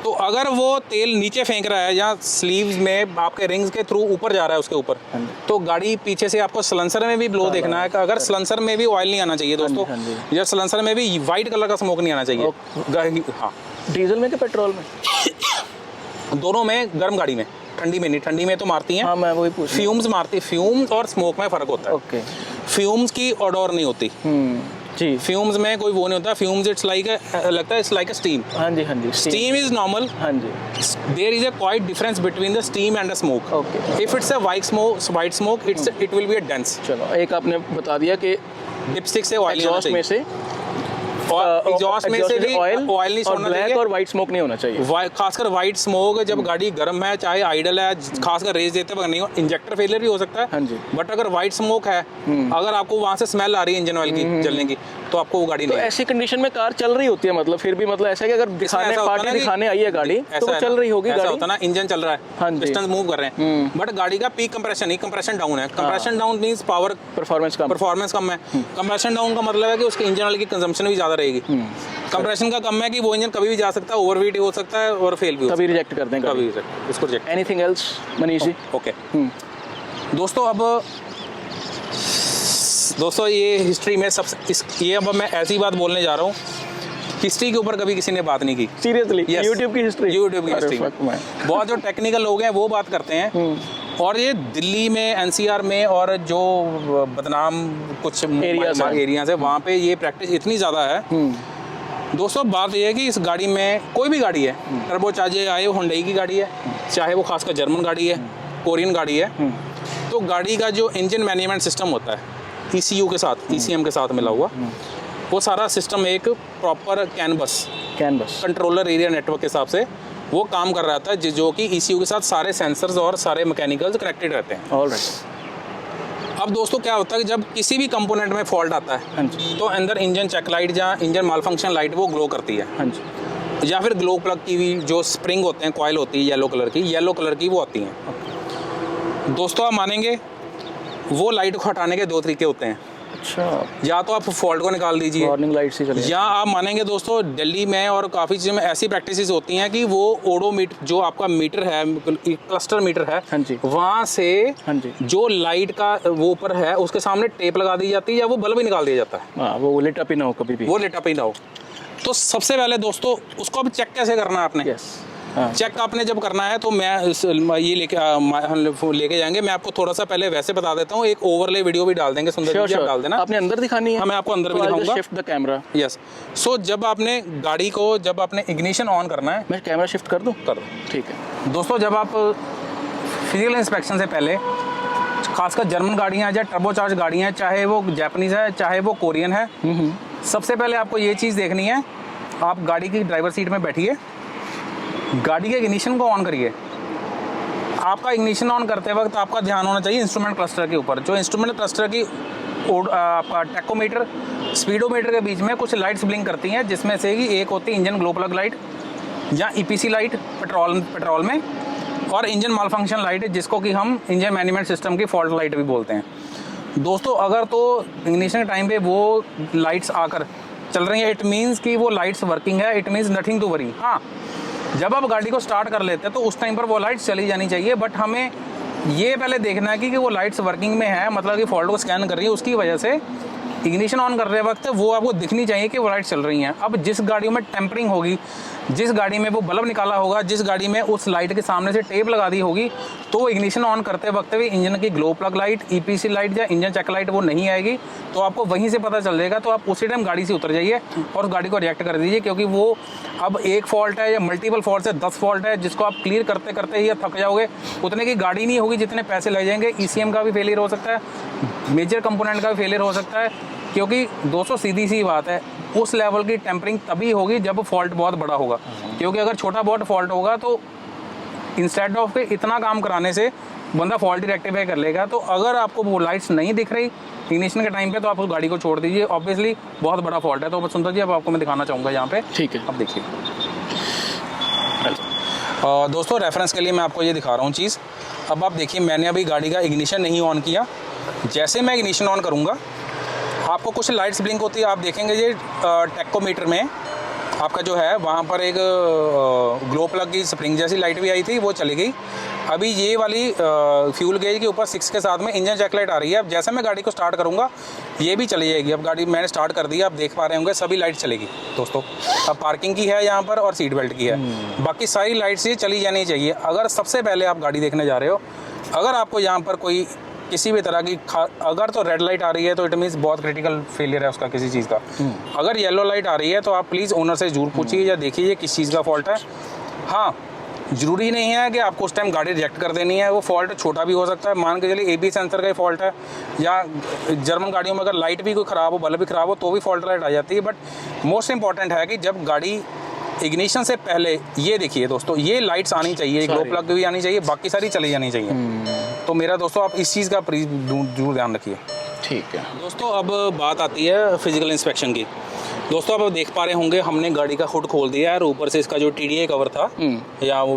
तो अगर वो तेल नीचे फेंक रहा है या स्लीव्स में आपके रिंग्स के थ्रू ऊपर जा रहा है उसके ऊपर, तो गाड़ी पीछे से आपको सलेंसर में भी ब्लो देखना है कि अगर सलेंसर में भी ऑयल नहीं आना चाहिए दोस्तों, या सलेंसर में भी वाइट कलर का स्मोक नहीं आना चाहिए। हाँ, डीजल में कि पेट्रोल में? दोनों में, गर्म गाड़ी में, ठंडी में नहीं। ठंडी में तो मारती हैं, हाँ मैं वही पूछ। फ्यूम्स मारती, फ्यूम्स और स्मोक में फ़र्क होता है। ओके, फ्यूम्स की ऑडोर नहीं होती जी, फ्यूम्स में कोई वो नहीं होता। फ्यूम्स इट्स लाइक लगता है इट्स लाइक अ स्टीम। हाँ जी, हाँ जी, स्टीम इज नॉर्मल, हाँ जी, there is a quite difference between the steam and the smoke. Okay, if it's a white smoke it will be a dense. चलो एक आपने बता दिया कि डिपस्टिक से ऑयल एग्जॉस्ट में से और एग्जॉस्ट में से भी ऑयल नहीं छोड़ना ब्लैक चाहिए, और वाइट स्मोक नहीं होना चाहिए। खासकर वाइट स्मोक जब गाड़ी गर्म है, चाहे आइडल है, खासकर रेस देते वक्त नहीं हो, इंजेक्टर फेलियर भी हो सकता है। हाँ जी, बट अगर वाइट स्मोक है, अगर आपको वहाँ से स्मेल आ रही है इंजन ऑयल की जलने की, तो आपको वो गाड़ी तो नहीं। ऐसी कंडीशन में कार चल रही होती है, मतलब फिर भी मतलब ऐसा है कि अगर दिखाने पार्टी दिखाने आई है गाड़ी तो वो चल रही होगी गाड़ी। होता ना, इंजन चल रहा हाँ है, जी, पिस्टन मूव कर रहे हैं, बट गाड़ी का पीक कंप्रेशन ही कंप्रेशन डाउन है। Compression down means power performance कम है। कंप्रेशन डाउन का मतलब है कि उसके इंजन ऑयल की कंजम्पशन भी ज़्यादा रहेगी। कंप्रेशन का कम है कि वो इंजन कभी भी जा सकता है, ओवरहीट हो सकता है और फेल भी हो सकता कभी रिजेक्ट कर दें है, कभी इसको reject. Anything else Manish ji? Okay दोस्तों, अब दोस्तों ये हिस्ट्री में ये अब मैं ऐसी बात बोलने जा रहा हूँ, हिस्ट्री के ऊपर कभी किसी ने बात नहीं की सीरियसली। Yes. यूट्यूब की हिस्ट्री, यूट्यूब की हिस्ट्री बहुत जो टेक्निकल लोग हैं वो बात करते हैं, और ये दिल्ली में, एनसीआर में और जो बदनाम कुछ एरियाज है वहाँ पे ये प्रैक्टिस इतनी ज़्यादा है। दोस्तों बात ये है कि इस गाड़ी में, कोई भी गाड़ी है, टर्बोचार्ज आए, वो हुंडई की गाड़ी है, चाहे वो खासकर जर्मन गाड़ी है, कोरियन गाड़ी है, तो गाड़ी का जो इंजन मैनेजमेंट सिस्टम होता है ECU के साथ, ECM के साथ मिला हुआ, वो सारा सिस्टम एक proper canvas controller area network के हिसाब से वो काम कर रहा था, जो कि ECU के साथ सारे सेंसर्स और सारे मैकेनिकल्स कनेक्टेड रहते हैं। ऑलराइट। अब दोस्तों क्या होता है कि जब किसी भी कंपोनेंट में फॉल्ट आता है, तो अंदर इंजन चेक लाइट या इंजन माल फंक्शन लाइट वो ग्लो करती है, हाँ जी, या फिर ग्लो प्लग की भी जो स्प्रिंग होते हैं, कॉइल होती है येलो कलर की वो आती हैं। दोस्तों आप मानेंगे, वो लाइट को हटाने के दो तरीके होते हैं। अच्छा, या तो आप फॉल्ट को निकाल दीजिए, वार्निंग लाइट से चले। या आप मानेंगे दोस्तों दिल्ली में और काफ़ी चीज़ों में ऐसी प्रैक्टिसेस होती हैं कि वो ओडोमीटर जो आपका मीटर है, क्लस्टर मीटर है, हाँ जी, वहाँ से हाँ जी, जो लाइट का वो ऊपर है उसके सामने टेप लगा दी जाती है, या वो बल्ब ही निकाल दिया जाता है, हाँ, वो लिट अप ही ना हो कभी भी, वो लिट अप ही ना हो। तो सबसे पहले दोस्तों उसको अब चेक कैसे करना है आपने, यस, हाँ, चेक आपने जब करना है तो मैं ये लेके जाएंगे। मैं आपको थोड़ा सा पहले वैसे बता देता हूँ, एक ओवरले वीडियो भी डाल देंगे, सुंदर जी आप डाल देना। आपने अंदर दिखानी है? हाँ, मैं आपको अंदर भी दिखाऊंगा। Shift the camera. यस। सो जब आपने गाड़ी को, जब आपने इग्निशन ऑन करना है, मैं कैमरा शिफ्ट कर दूँ? कर दो। ठीक है दोस्तों, जब आप फिजिकल इंस्पेक्शन से पहले, खासकर जर्मन गाड़ियाँ या टर्बोचार्ज गाड़ियाँ, चाहे वो जापानीज़ है चाहे वो कोरियन है, सबसे पहले आपको ये चीज़ देखनी है, आप गाड़ी की ड्राइवर सीट में बैठिए, गाड़ी के इग्निशन को ऑन करिए। आपका इग्निशन ऑन करते वक्त आपका ध्यान होना चाहिए इंस्ट्रूमेंट क्लस्टर के ऊपर। जो इंस्ट्रूमेंट क्लस्टर की आपका टैकोमीटर, स्पीडोमीटर के बीच में कुछ लाइट्स ब्लिंक करती हैं, जिसमें से ही एक होती है इंजन ग्लो प्लग लाइट या ईपीसी लाइट पेट्रोल में, और इंजन माल फंक्शन लाइट, जिसको कि हम इंजन मैनेजमेंट सिस्टम की फॉल्ट लाइट भी बोलते हैं। दोस्तों, अगर तो इग्निशन के टाइम पे वो लाइट्स आकर चल रही है, इट मीन्स कि वो लाइट्स वर्किंग है, it means nothing to worry. हाँ, जब आप गाड़ी को स्टार्ट कर लेते हैं तो उस टाइम पर वो लाइट्स चली जानी चाहिए, बट हमें ये पहले देखना है कि वो लाइट्स वर्किंग में है, मतलब कि फॉल्ट को स्कैन कर रही है, उसकी वजह से इग्निशन ऑन कर रहे वक्त वो आपको दिखनी चाहिए कि वो लाइट चल रही हैं। अब जिस गाड़ियों में टेम्परिंग होगी, जिस गाड़ी में वो बल्ब निकाला होगा, जिस गाड़ी में उस लाइट के सामने से टेप लगा दी होगी, तो इग्निशन ऑन करते वक्त भी इंजन की glow plug light, EPC light या इंजन चेक लाइट वो नहीं आएगी, तो आपको वहीं से पता चल जाएगा। तो आप उसी टाइम गाड़ी से उतर जाइए और गाड़ी को रिएक्ट कर दीजिए, क्योंकि वो अब एक फॉल्ट है या मल्टीपल फॉल्ट है, 10 फॉल्ट है, जिसको आप क्लियर करते करते ही थक जाओगे। उतने की गाड़ी नहीं होगी जितने पैसे लग जाएंगे। ईसीएम का भी फेलियर हो सकता है, मेजर कंपोनेंट का भी फेलियर हो सकता है, क्योंकि दोस्तों सीधी सी बात है, उस लेवल की टेम्परिंग तभी होगी जब फॉल्ट बहुत बड़ा होगा। क्योंकि अगर छोटा बहुत फॉल्ट होगा तो इंस्टेड ऑफ के इतना काम कराने से बंदा फॉल्ट ही रेक्टिफाई कर लेगा। तो अगर आपको वो लाइट्स नहीं दिख रही इग्निशन के टाइम पे, तो आप उस गाड़ी को छोड़ दीजिए, ऑब्वियसली बहुत बड़ा फॉल्ट है। तो सुंदर जी, अब आपको मैं दिखाना चाहूँगा यहाँ पे, ठीक है, अब देखिए। दोस्तों, रेफरेंस के लिए मैं आपको ये दिखा रहा हूँ चीज़। अब आप देखिए, मैंने अभी गाड़ी का इग्निशन नहीं ऑन किया, जैसे मैं इग्निशन ऑन करूँगा आपको कुछ लाइट्स ब्लिंक होती है। आप देखेंगे ये टैकोमीटर में आपका जो है वहाँ पर एक ग्लो प्लग की स्प्रिंग जैसी लाइट भी आई थी, वो चली गई। अभी ये वाली फ्यूल गेज के ऊपर 6 के साथ में इंजन चेक लाइट आ रही है। अब जैसे मैं गाड़ी को स्टार्ट करूँगा ये भी चली जाएगी। अब गाड़ी मैंने स्टार्ट कर दी, आप देख पा रहे होंगे सभी लाइट चलेगी दोस्तों। अब पार्किंग की है यहाँ पर और सीट बेल्ट की है, बाकी सारी लाइट्स ये चली जानी चाहिए। अगर सबसे पहले आप गाड़ी देखने जा रहे हो, अगर आपको यहाँ पर कोई किसी भी तरह की अगर तो रेड लाइट आ रही है तो इट मीन्स बहुत क्रिटिकल फेलियर है उसका किसी चीज़ का। अगर येलो लाइट आ रही है तो आप प्लीज़ ओनर से जरूर पूछिए या देखिए किस चीज़ का फॉल्ट है। हाँ, ज़रूरी नहीं है कि आपको उस टाइम गाड़ी रिजेक्ट कर देनी है, वो फॉल्ट छोटा भी हो सकता है। मान के चलिए एबीएस सेंसर का ही फॉल्ट है, या जर्मन गाड़ियों में अगर लाइट भी कोई ख़राब हो, बल्ब भी ख़राब हो, तो भी फॉल्ट लाइट आ जाती है। बट मोस्ट इंपॉर्टेंट है कि जब गाड़ी इग्निशन से पहले, ये देखिए दोस्तों, ये लाइट्स आनी चाहिए, ग्लो प्लग भी आनी चाहिए, बाकी सारी चली जानी चाहिए। तो मेरा दोस्तों आप इस चीज़ का जरूर ध्यान रखिए। ठीक है दोस्तों, अब बात आती है फिजिकल इंस्पेक्शन की। दोस्तों, आप देख पा रहे होंगे हमने गाड़ी का हुड खोल दिया है और ऊपर से इसका जो टीडीए कवर था या वो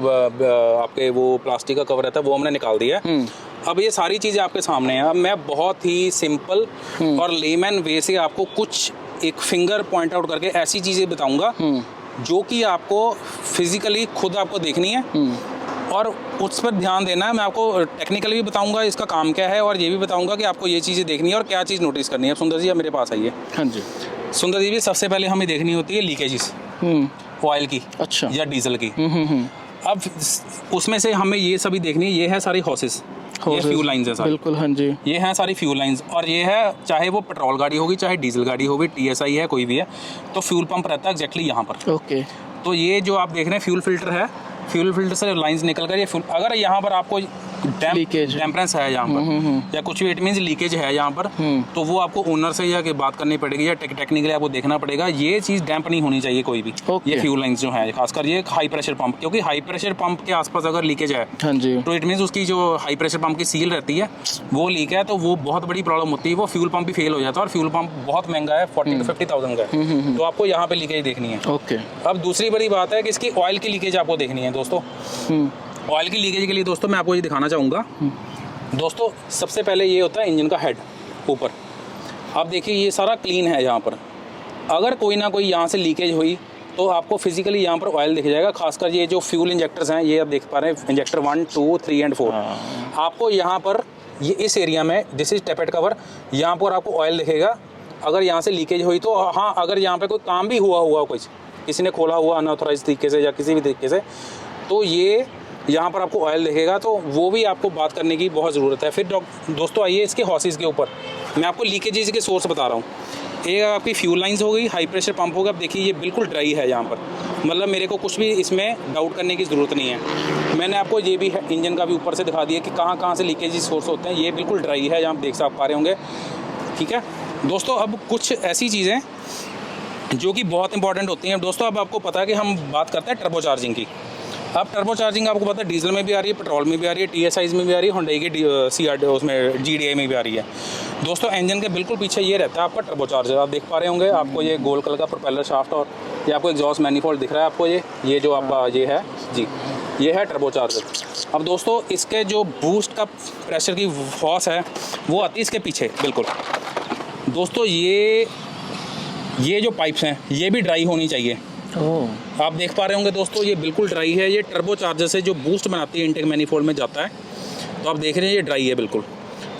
आपके वो प्लास्टिक का कवर रहता है वो हमने निकाल दिया है। अब ये सारी चीज़ें आपके सामने हैं। अब मैं बहुत ही सिंपल और लेमैन वे से आपको कुछ एक फिंगर पॉइंट आउट करके ऐसी चीज़ें बताऊँगा जो कि आपको फिजिकली खुद आपको देखनी है और उस पर ध्यान देना है। मैं आपको टेक्निकली भी बताऊंगा इसका काम क्या है, और ये भी बताऊंगा कि आपको ये चीज़ें देखनी है और क्या चीज़ नोटिस करनी है। सुंदर जी, आप मेरे पास आइए। हाँ जी। सुंदर जी, भी सबसे पहले हमें देखनी होती है लीकेजेस ऑयल की, अच्छा, या डीजल की। अब उसमें से हमें ये सभी देखनी है। ये है सारी हॉसेस, ये फ्यूल लाइन्स है सारी। बिल्कुल, हाँ जी। ये हैं सारी फ्यूल लाइन्स, और ये है चाहे वो पेट्रोल गाड़ी होगी चाहे डीजल गाड़ी होगी, टीएसआई है कोई भी है, तो फ्यूल पंप रहता है एग्जैक्टली यहाँ पर। ओके। तो ये जो आप देख रहे हैं फ्यूल फिल्टर है, फ्यूल फिल्टर से लाइंस निकल कर ये अगर यहाँ पर आपको डैम्परेंस है यहाँ पर या कुछ भी इट मींस लीकेज है यहाँ पर, तो वो आपको ओनर से या बात करनी पड़ेगी या टेक्निकली आपको देखना पड़ेगा। ये चीज़ डैम्प नहीं होनी चाहिए कोई भी। ये फ्यूल लाइंस जो है, खासकर ये हाई प्रेशर पंप, क्योंकि हाई प्रेशर पंप के आसपास अगर लीकेज है, हाँ जी, तो इट मींस उसकी जो हाई प्रेशर पंप की सील रहती है वो लीक है, तो वो बहुत बड़ी प्रॉब्लम होती है। वो फ्यूल पंप भी फेल हो जाता है, और फ्यूल पंप बहुत महंगा है, 40,000 to 50,000 का है। तो आपको यहाँ पे लीकेज देखनी है। ओके। अब दूसरी बड़ी बात है कि इसकी ऑयल की लीकेज आपको देखनी है दोस्तों। ऑयल की लीकेज के लिए दोस्तों मैं आपको ये दिखाना चाहूँगा। दोस्तों, सबसे पहले ये होता है इंजन का हेड ऊपर। आप देखिए ये सारा क्लीन है यहाँ पर। अगर कोई ना कोई यहाँ से लीकेज हुई तो आपको फिजिकली यहाँ पर ऑयल दिख जाएगा। खासकर ये जो फ्यूल इंजेक्टर्स हैं, ये आप देख पा रहे हैं, इंजेक्टर 1, 2, 3 एंड 4। आपको यहाँ पर ये इस एरिया में, दिस इज टेपेट कवर, यहाँ पर आपको ऑयल दिखेगा। अगर यहाँ से लीकेज हुई तो हाँ, अगर यहाँ पे कोई काम भी हुआ कुछ, किसी ने खोला हुआ अनऑथराइज तरीके से या किसी भी तरीके से, तो ये यहाँ पर आपको ऑयल दिखेगा, तो वो भी आपको बात करने की बहुत ज़रूरत है। फिर दोस्तों आइए इसके हॉसेस के ऊपर मैं आपको लीकेजेस के सोर्स बता रहा हूँ। एक आपकी फ्यूल लाइंस हो गई, हाई प्रेशर पंप होगा। अब देखिए ये बिल्कुल ड्राई है यहाँ पर, मतलब मेरे को कुछ भी इसमें डाउट करने की ज़रूरत नहीं है। मैंने आपको ये भी इंजन का भी ऊपर से दिखा दिया कि कहाँ से लीकेज सोर्स होते हैं। ये बिल्कुल ड्राई है, यहाँ आप देख पा रहे होंगे। ठीक है दोस्तों, अब कुछ ऐसी चीज़ें जो कि बहुत इंपॉर्टेंट होती हैं। दोस्तों अब आपको पता है कि हम बात करते हैं टर्बो चार्जिंग की। अब टर्बो चार्जिंग आपको पता है डीजल में भी आ रही है, पेट्रोल में भी आ रही है, TSIs में भी आ रही है, हुंडई के CRD उसमें GDI में भी आ रही है। दोस्तों इंजन के बिल्कुल पीछे ये रहता है आपका टर्बो चार्जर। आप देख पा रहे होंगे, आपको ये गोल्ड कलर का प्रोपेलर शाफ्ट और ये आपको एग्जॉस्ट मैनिफोल्ड दिख रहा है आपको। ये जो आपका ये है जी, ये है टर्बो चार्जर। अब दोस्तों इसके जो बूस्ट का प्रेशर की फॉर्स है वो आती है इसके पीछे बिल्कुल। दोस्तों ये जो पाइप्स हैं ये भी ड्राई होनी चाहिए। आप देख पा रहे होंगे दोस्तों, ये बिल्कुल ड्राई है। ये टर्बो चार्जर से जो बूस्ट बनाती है इनटेक मैनिफोल्ड में जाता है, तो आप देख रहे हैं ये ड्राई है बिल्कुल।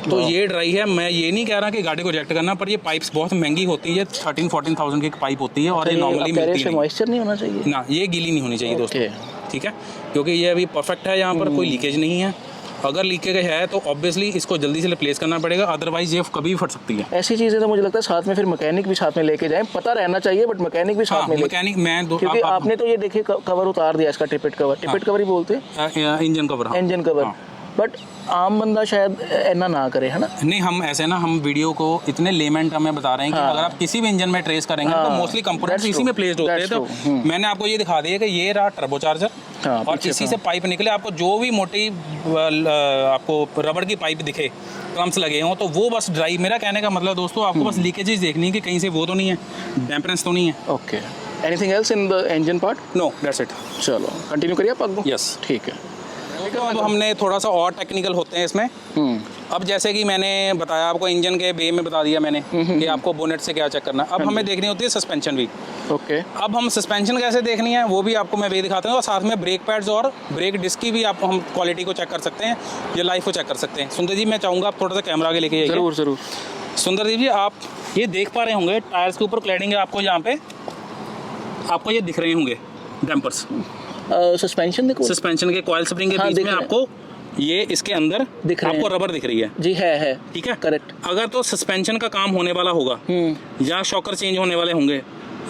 तो ये ड्राई है। मैं ये नहीं कह रहा कि गाड़ी को रिजेक्ट करना, पर ये पाइप्स बहुत महंगी होती है, 13-14,000 की पाइप होती है और ये नॉर्मली मिलती है। मॉइस्चर नहीं होना चाहिए ना, ये गीली नहीं होनी चाहिए दोस्तों। ठीक है, क्योंकि ये अभी परफेक्ट है, यहाँ पर कोई लीकेज नहीं है। अगर लीकेज है तो ऑब्वियसली इसको जल्दी से रिप्लेस करना पड़ेगा, अदरवाइज ये कभी भी फट सकती है। ऐसी चीज़ें तो मुझे लगता है साथ में फिर मैकेनिक भी साथ में लेके जाएं, पता रहना चाहिए, बट मैकेनिक भी साथ में मैकेनिक क्योंकि आपने तो ये देखिए कवर उतार दिया इसका, टिपेट कवर ही बोलते हैं, इंजन कवर। बट आम बंदा शायद ऐसा ना करे, है ना? नहीं, हम ऐसे ना, हम वीडियो को इतने लेमन टर्म में बता रहे हैं कि अगर आप किसी भी इंजन में ट्रेस करेंगे तो मोस्टली कंपोनेंट्स इसी में प्लेस्ड होते हैं। तो मैंने आपको ये दिखा दिया कि ये रहा टर्बो चार्जर और इसी से पाइप निकले। आपको जो भी मोटी आपको रबड़ की पाइप दिखे, क्रम्स लगे हों, तो वो बस ड्राई। मेरा कहने का मतलब दोस्तों, आपको बस लीकेजेस देखनी है कि कहीं से वो तो नहीं है, डैम्पनेस तो नहीं है। Okay, anything else in the engine part? No, that's it. चलो कंटिन्यू करिए आप आगे। यस, ठीक है। अब हमने थोड़ा सा और टेक्निकल होते हैं इसमें। अब जैसे कि मैंने बताया आपको, इंजन के बे में बता दिया मैंने कि आपको बोनेट से क्या चेक करना है। अब हमें देखनी होती है सस्पेंशन भी। ओके, अब हम सस्पेंशन कैसे देखनी है वो भी आपको मैं वे दिखाता हूँ, और साथ में ब्रेक पैड्स और ब्रेक डिस्क की भी आप हम क्वालिटी को चेक कर सकते हैं, या लाइफ को चेक कर सकते हैं। सुंदर जी, मैं चाहूँगा आप थोड़ा सा कैमरा आगे लेके जाइए। जरूर जरूर। सुंदर जी, आप ये देख पा रहे होंगे टायर्स के ऊपर क्लैडिंग है, आपको यहाँ पे आपको ये दिख रहे होंगे डैम्पर्स। सस्पेंशन के कॉइल स्प्रिंग के बीच में आपको ये इसके अंदर दिख रहे आपको रबर दिख रही है जी। है ठीक है, करेक्ट। अगर तो सस्पेंशन का काम होने वाला होगा या शॉकर चेंज होने वाले होंगे,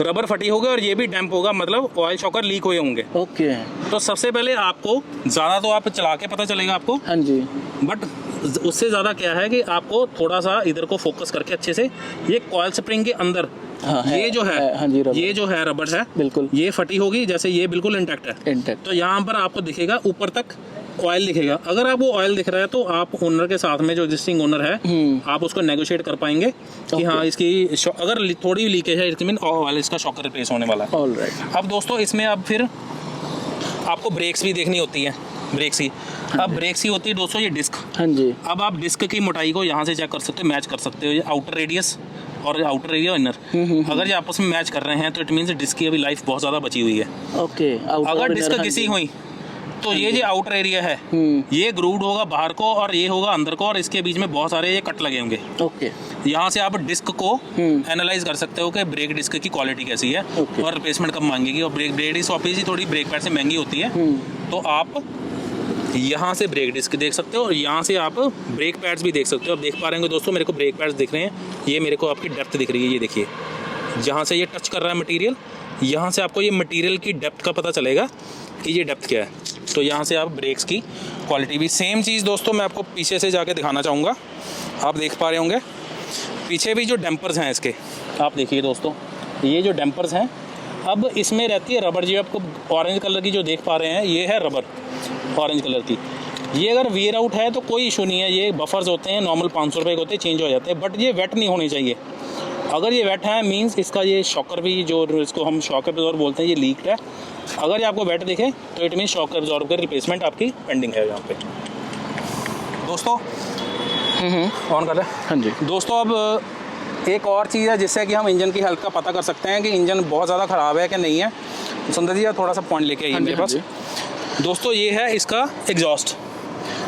रबर फटी होगी और ये भी डैम्प होगा, मतलब ऑयल शॉकर लीक हुए होंगे। ओके, तो सबसे पहले आपको ज़्यादा तो आप चला के पता चलेगा आपको, हाँ जी, बट उससे ज़्यादा क्या है कि आपको थोड़ा सा इधर को फोकस करके अच्छे से ये कॉइल स्प्रिंग के अंदर ये जो है, हाँ जी, ये जो है रबर है बिल्कुल, ये फटी होगी, जैसे ये बिल्कुल इंटैक्ट है। तो यहाँ पर आपको दिखेगा ऊपर तक ऑयल दिखेगा। अगर आपको ऑयल दिख रहा है तो आप ओनर के साथ में, जो एग्जिस्टिंग ओनर है, आप उसको नेगोशिएट कर पाएंगे कि हाँ इसकी अगर थोड़ी लीकेज है, इट मीन ऑयल इसका शॉकर रिप्लेस होने वाला है। ऑलराइट। अब दोस्तों इसमें अब फिर आपको ब्रेक्स भी देखनी होती है, ब्रेक्स की। अब ब्रेक्स की होती है दोस्तों ये डिस्क। हाँ जी। अब आप डिस्क की मोटाई को यहाँ से चेक कर सकते हो, मैच कर सकते हो, ये आउटर रेडियस और आउटर एरिया इनर। अगर ये आपस में मैच कर रहे हैं तो इट मीन्स डिस्क की अभी लाइफ बहुत ज़्यादा बची हुई है। ओके, अगर डिस्क किसी हुई तो ये जो आउटर एरिया है ये ग्रूव्ड होगा बाहर को और ये होगा अंदर को, और इसके बीच में बहुत सारे ये कट लगे होंगे। ओके, यहाँ से आप डिस्क को एनालाइज कर सकते हो कि ब्रेक डिस्क की क्वालिटी कैसी है और रिप्लेसमेंट कब मांगेगी। और ब्रेक डिस्क ऑब्वियसली थोड़ी ब्रेक पैड से महंगी होती है, तो आप यहाँ से ब्रेक डिस्क देख सकते हो और यहाँ से आप ब्रेक पैड्स भी देख सकते हो। आप देख पा रहे होंगे दोस्तों, मेरे को ब्रेक पैड्स दिख रहे हैं, ये मेरे को आपकी डेप्थ दिख रही है, ये देखिए जहाँ से ये टच कर रहा है मटेरियल, यहाँ से आपको ये मटेरियल की डेप्थ का पता चलेगा कि ये डेप्थ क्या है। तो यहाँ से आप ब्रेक्स की क्वालिटी भी सेम चीज़ दोस्तों मैं आपको पीछे से जाके दिखाना चाहूँगा। आप देख पा रहे होंगे पीछे भी जो डैम्पर्स हैं इसके, आप देखिए दोस्तों, ये जो डैम्पर्स हैं, अब इसमें रहती है रबर। जो आपको ऑरेंज कलर की जो देख पा रहे हैं, ये है रबर ऑरेंज कलर की। ये अगर वियर आउट है तो कोई इशू नहीं है, ये बफर्स होते हैं नॉर्मल 500 रुपये के होते हैं, चेंज हो जाते हैं, बट ये वेट नहीं होनी चाहिए। अगर ये वेट है मींस इसका ये शॉकर भी, जो इसको हम शॉक एब्जॉर्बर बोलते हैं, ये लीक्ड है। अगर ये आपको वेट दिखे तो इट मीन्स शॉक एब्जॉर्बर की रिप्लेसमेंट आपकी पेंडिंग है यहाँ पे दोस्तों। ऑन कर ले। हाँ जी दोस्तों, अब एक और चीज़ है जिससे कि हम इंजन की हेल्थ का पता कर सकते हैं कि इंजन बहुत ज़्यादा ख़राब है कि नहीं है। सुंदर जी आप थोड़ा सा पॉइंट लेके आइए मेरे पास। दोस्तों ये है इसका एग्जॉस्ट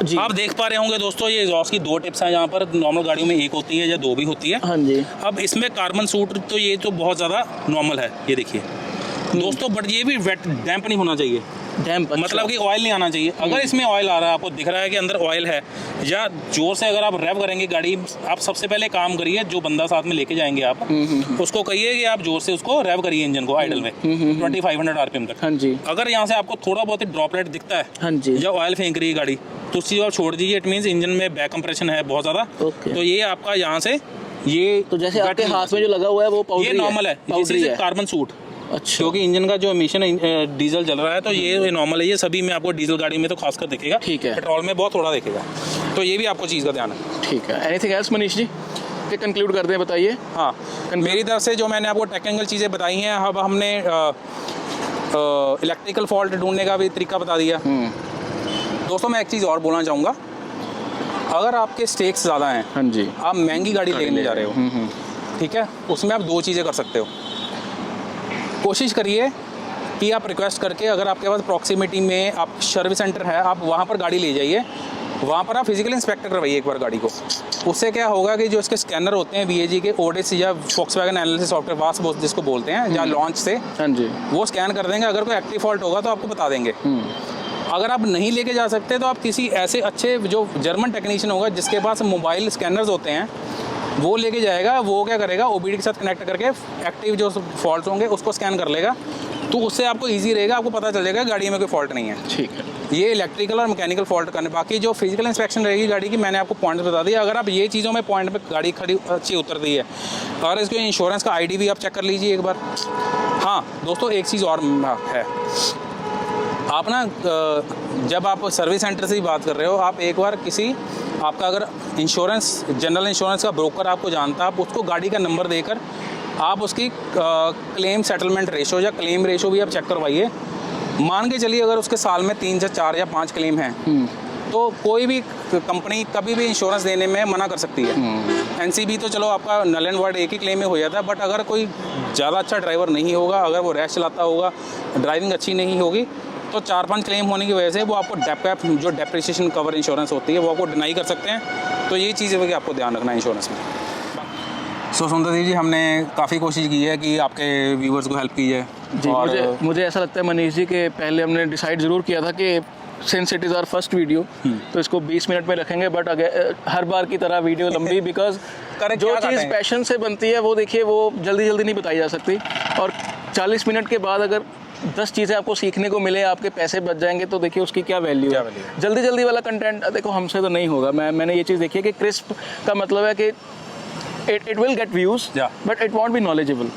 जी। आप देख पा रहे होंगे दोस्तों, ये एग्जॉस्ट की 2 टिप्स हैं। यहाँ पर नॉर्मल गाड़ियों में 1 होती है या 2 भी होती है। हाँ जी। अब इसमें कार्बन सूट तो ये तो बहुत ज़्यादा नॉर्मल है, ये देखिए दोस्तों, बट ये भी वेट डैम्प नहीं होना चाहिए। डैम्प, अच्छा। मतलब कि ऑयल नहीं आना चाहिए। अगर इसमें ऑयल आ रहा है, आपको दिख रहा है कि अंदर ऑयल है, या जोर से अगर आप रेव करेंगे गाड़ी, आप सबसे पहले काम करिए, जो बंदा साथ में लेके जाएंगे आप उसको कहिए कि आप जोर से उसको रेव करिए इंजन को आइडल में 2500 RPM तक। हाँ जी। अगर यहाँ से आपको थोड़ा बहुत ही ड्रॉपलेट दिखता है, हाँ जी, या ऑयल फेंक रही है गाड़ी, तो उस चीज़ आप छोड़ दीजिए। इट मीन्स इंजन में बैक कंप्रेशन है बहुत ज़्यादा। तो ये आपका यहाँ से ये तो जैसे आपके हाथ में जो लगा हुआ है वो पाउडर, ये नॉर्मल है, पाउडरी है, कार्बन सूट। अच्छा। क्योंकि इंजन का जो एमिशन डीजल चल रहा है, तो ये नॉर्मल है। ये सभी में आपको डीजल गाड़ी में तो खासकर दिखेगा, ठीक है। पेट्रोल में बहुत थोड़ा दिखेगा, तो ये भी आपको चीज़ का ध्यान है। ठीक है। एनीथिंग एल्स मनीष जी, ये कंक्लूड कर दें, बताइए। हाँ, मेरी तरफ से जो मैंने आपको टेक्निकल चीज़ें बताई हैं, अब हमने इलेक्ट्रिकल फॉल्ट ढूंढने का भी तरीका बता दिया। दोस्तों मैं एक चीज़ और बोलना चाहूँगा, अगर आपके स्टेक्स ज़्यादा हैं, हाँ जी, आप महंगी गाड़ी लेने जा रहे हो, ठीक है, उसमें आप 2 चीज़ें कर सकते हो। कोशिश करिए कि आप रिक्वेस्ट करके, अगर आपके पास प्रॉक्सिमिटी में आप सर्विस सेंटर है, आप वहाँ पर गाड़ी ले जाइए, वहाँ पर आप फिजिकल इंस्पेक्टर करवाइए एक बार गाड़ी को। उससे क्या होगा कि जो इसके स्कैनर होते हैं VAG के, ओडिस या फॉक्सवैगन एनालिसिस सॉफ्टवेयर, वास जिसको बोलते हैं, या लॉन्च से, हाँ जी, वो स्कैन कर देंगे। अगर कोई एक्टिव फॉल्ट होगा तो आपको बता देंगे। अगर आप नहीं लेके जा सकते तो आप किसी ऐसे अच्छे जो जर्मन टेक्नीशियन होगा जिसके पास मोबाइल स्कैनर्स होते हैं, वो लेके जाएगा। वो क्या करेगा, OBD के साथ कनेक्ट करके एक्टिव जो फॉल्ट होंगे उसको स्कैन कर लेगा, तो उससे आपको इजी रहेगा, आपको पता चल जाएगा गाड़ी में कोई फॉल्ट नहीं है। ठीक है। ये इलेक्ट्रिकल और मैकेनिकल फॉल्ट करने, बाकी जो फिजिकल इंस्पेक्शन रहेगी गाड़ी की, मैंने आपको पॉइंट्स बता दिया। अगर आप ये चीज़ों में पॉइंट पे गाड़ी खड़ी अच्छी उतरती है, और इसके इंश्योरेंस का ID भी आप चेक कर लीजिए एक बार। हाँ दोस्तों, एक चीज़ और है, आप ना जब आप सर्विस सेंटर से ही बात कर रहे हो, आप एक बार किसी आपका अगर इंश्योरेंस, जनरल इंश्योरेंस का ब्रोकर आपको जानता है, आप उसको गाड़ी का नंबर देकर आप उसकी क्लेम सेटलमेंट रेशो या क्लेम रेशो भी आप चेक करवाइए। मान के चलिए अगर उसके साल में 3 या 4 या 5 क्लेम हैं, तो कोई भी कंपनी कभी भी इंश्योरेंस देने में मना कर सकती है। NCB तो चलो आपका नल एंड वॉइड एक ही क्लेम में हो जाता है, बट अगर कोई ज़्यादा अच्छा ड्राइवर नहीं होगा, अगर वो रैश चलाता होगा, ड्राइविंग अच्छी नहीं होगी, तो 4-5 क्लेम होने की वजह से वो आपको डेप जो डेप्रिसिएशन कवर इंश्योरेंस होती है वो आपको डिनाई कर सकते हैं। तो ये चीज़ है कि आपको ध्यान रखना है इंश्योरेंस में। सो सुंदर जी, हमने काफ़ी कोशिश की है कि आपके व्यूवर्स को हेल्प की जाए जी। मुझे ऐसा लगता है मनीष जी कि पहले हमने डिसाइड ज़रूर किया था कि since it is our first video, तो इसको 20 मिनट में रखेंगे, बट अगर हर बार की तरह वीडियो लंबी, बिकॉज जो चीज़ पैशन से बनती है वो देखिए वो जल्दी जल्दी नहीं बताई जा सकती। और 40 मिनट के बाद अगर 10 चीज़ें आपको सीखने को मिले, आपके पैसे बच जाएंगे, तो देखिए उसकी क्या वैल्यू है। जल्दी जल्दी वाला कंटेंट देखो हमसे तो नहीं होगा। मैंने ये चीज़ देखी है कि क्रिस्प का मतलब है कि it will get views, but it won't be knowledgeable.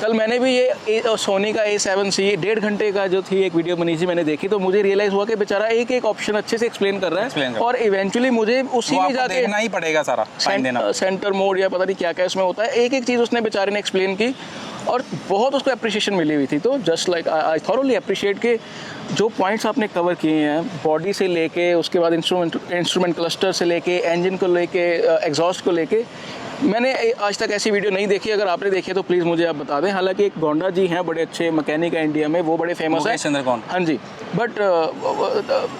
कल मैंने भी ये सोनी का A7C 1.5 घंटे का जो थी एक वीडियो मनीष जी मैंने देखी, तो मुझे रियलाइज़ हुआ कि बेचारा एक एक ऑप्शन अच्छे से एक्सप्लेन कर रहा है, और इवेंचुअली मुझे उसी में जाके देखना ही पड़ेगा सारा, सेंटर मोड या पता नहीं क्या क्या इसमें होता है, एक एक चीज़ उसने बेचारे ने एक्सप्लेन की, और बहुत उसको अप्रिशिएशन मिली हुई थी। तो just like I thoroughly appreciate के जो पॉइंट्स आपने कवर किए हैं, बॉडी से लेके, उसके बाद इंस्ट्रूमेंट क्लस्टर से लेके, इंजन को लेके, एग्जॉस्ट को लेके, मैंने आज तक ऐसी वीडियो नहीं देखी। अगर आपने देखी है तो प्लीज़ मुझे आप बता दें। हालांकि एक गोंडा जी हैं, बड़े अच्छे मैकेनिक है इंडिया में, वो बड़े फेमस है, हाँ जी, बट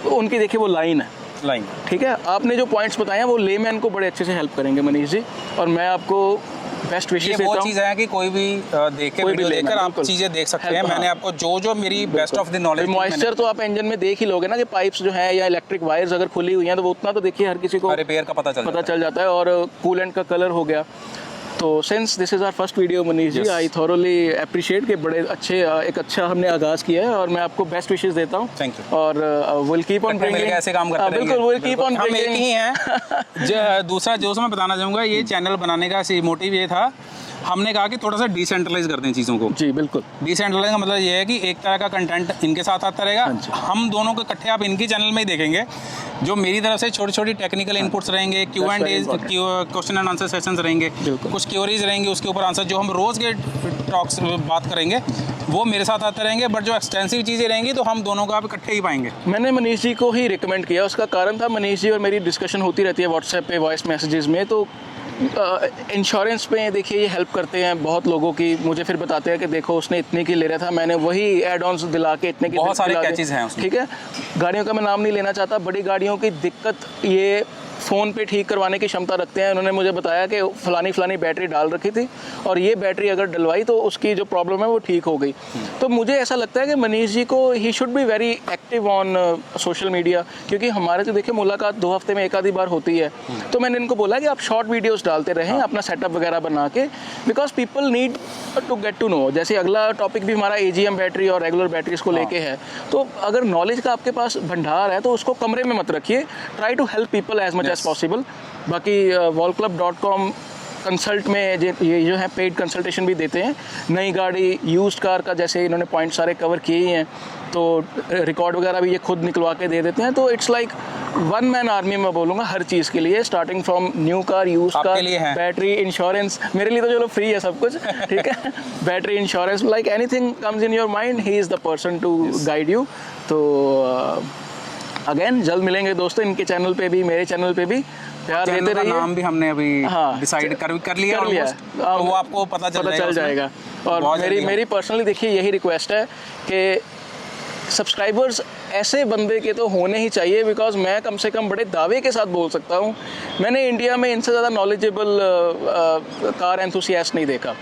उनकी देखिए वो लाइन है, ठीक है। आपने जो पॉइंट्स बताए हैं वो लेमैन को बड़े अच्छे से हेल्प करेंगे मनीष जी, और मैं आपको बेस्ट विशेष देता हूं। वो चीज़ है कि कोई भी देखे वीडियो देखकर आप चीज़ें देख सकते हैं। मैंने आपको जो मेरी best of the knowledge, moisture तो आप इंजन में देख ही लोगे ना कि पाइप्स जो है या इलेक्ट्रिक वायर्स अगर खुली हुई हैं, तो वो उतना तो देखिए हर किसी को रिपेयर का पता चल जाता है। और कूलेंट का कलर हो गया। तो since this is our first video Manish ji, I thoroughly appreciate के बड़े अच्छे एक अच्छा हमने आगाज़ किया है, और मैं आपको बेस्ट विशेस देता हूँ। Thank you. और विल कीप ऑन ब्रिंगिंग, ऐसे काम करते रहेंगे। बिल्कुल, विल कीप ऑन हम ब्रिंगिंग। एक ही हैं। दूसरा जो मैं बताना चाहूँगा, ये चैनल बनाने का मोटिव ये था, हमने कहा कि थोड़ा सा डिसेंट्रलाइज कर दें चीज़ों को। जी बिल्कुल। डिसेंट्रलाइज का मतलब ये है कि एक तरह का कंटेंट इनके साथ आता रहेगा, हम दोनों को इकट्ठे आप इनकी चैनल में ही देखेंगे। जो मेरी तरफ से छोटी छोटी टेक्निकल इनपुट्स रहेंगे, क्वेश्चन एंड आंसर सेशंस रहेंगे, कुछ क्यूरीज रहेंगे, उसके ऊपर आंसर, जो हम रोज़ के टॉक्स बात करेंगे वो मेरे साथ आते रहेंगे, बट जो एक्सटेंसिव चीज़ें रहेंगी तो हम दोनों को आप इकट्ठे ही पाएंगे। मैंने मनीष जी को ही रिकमेंड किया, उसका कारण था मनीष जी और मेरी डिस्कशन होती रहती है व्हाट्सएप पे, वॉइस मैसेजेस में, तो इंश्योरेंस में देखिए ये हेल्प करते हैं बहुत लोगों की, मुझे फिर बताते हैं कि देखो उसने इतने की ले रहा था, मैंने वही एड ऑन्स दिला के इतने की बहुत सारे दिला के- कैचेस हैं उसमें। ठीक है, गाड़ियों का मैं नाम नहीं लेना चाहता, बड़ी गाड़ियों की दिक्कत ये फ़ोन पे ठीक करवाने की क्षमता रखते हैं। उन्होंने मुझे बताया कि फलानी बैटरी डाल रखी थी और ये बैटरी अगर डलवाई तो उसकी जो प्रॉब्लम है वो ठीक हो गई। तो मुझे ऐसा लगता है कि मनीष जी को he should be very active on social media, क्योंकि हमारे तो देखिए मुलाकात 2 हफ्ते में एक आधी बार होती है। तो मैंने इनको बोला कि आप शॉर्ट वीडियोस डालते रहें अपना सेटअप वगैरह बना के, because people need to get to know. जैसे अगला टॉपिक भी हमारा AGM बैटरी और रेगुलर बैटरीज को लेके है, तो अगर नॉलेज का आपके पास भंडार है तो उसको कमरे में मत रखिए, try to help people as much as possible. बाकी wallclub.com कंसल्ट में ये जो है पेड कंसल्टेशन भी देते हैं। नई गाड़ी, यूज्ड कार का जैसे इन्होंने पॉइंट सारे कवर किए ही हैं, तो रिकॉर्ड वगैरह भी ये खुद निकलवा के दे देते हैं। तो it's like one man army मैं बोलूँगा हर चीज़ के लिए, starting from new car, use आपके कार, लिए है। Battery, insurance. मेरे लिए तो चलो फ्री है सब कुछ, ठीक है। Battery, insurance, like anything comes in your mind, he is the person to guide you. तो अगेन जल्द मिलेंगे दोस्तों, इनके चैनल पे भी मेरे चैनल पे भी प्यार चैनल देते का रहिए। नाम भी हमने अभी हाँ, डिसाइड कर लिया कर लिया almost, है। तो वो आपको पता चल चल जाएगा। और बहुत जल्दी मेरी पर्सनली देखिए यही रिक्वेस्ट है कि सब्सक्राइबर्स ऐसे बंदे के तो होने ही चाहिए, बिकॉज मैं कम से कम बड़े दावे के साथ बोल सकता हूँ मैंने इंडिया में इनसे ज़्यादा नॉलेजेबल कार एंथुसियास्ट नहीं देखा।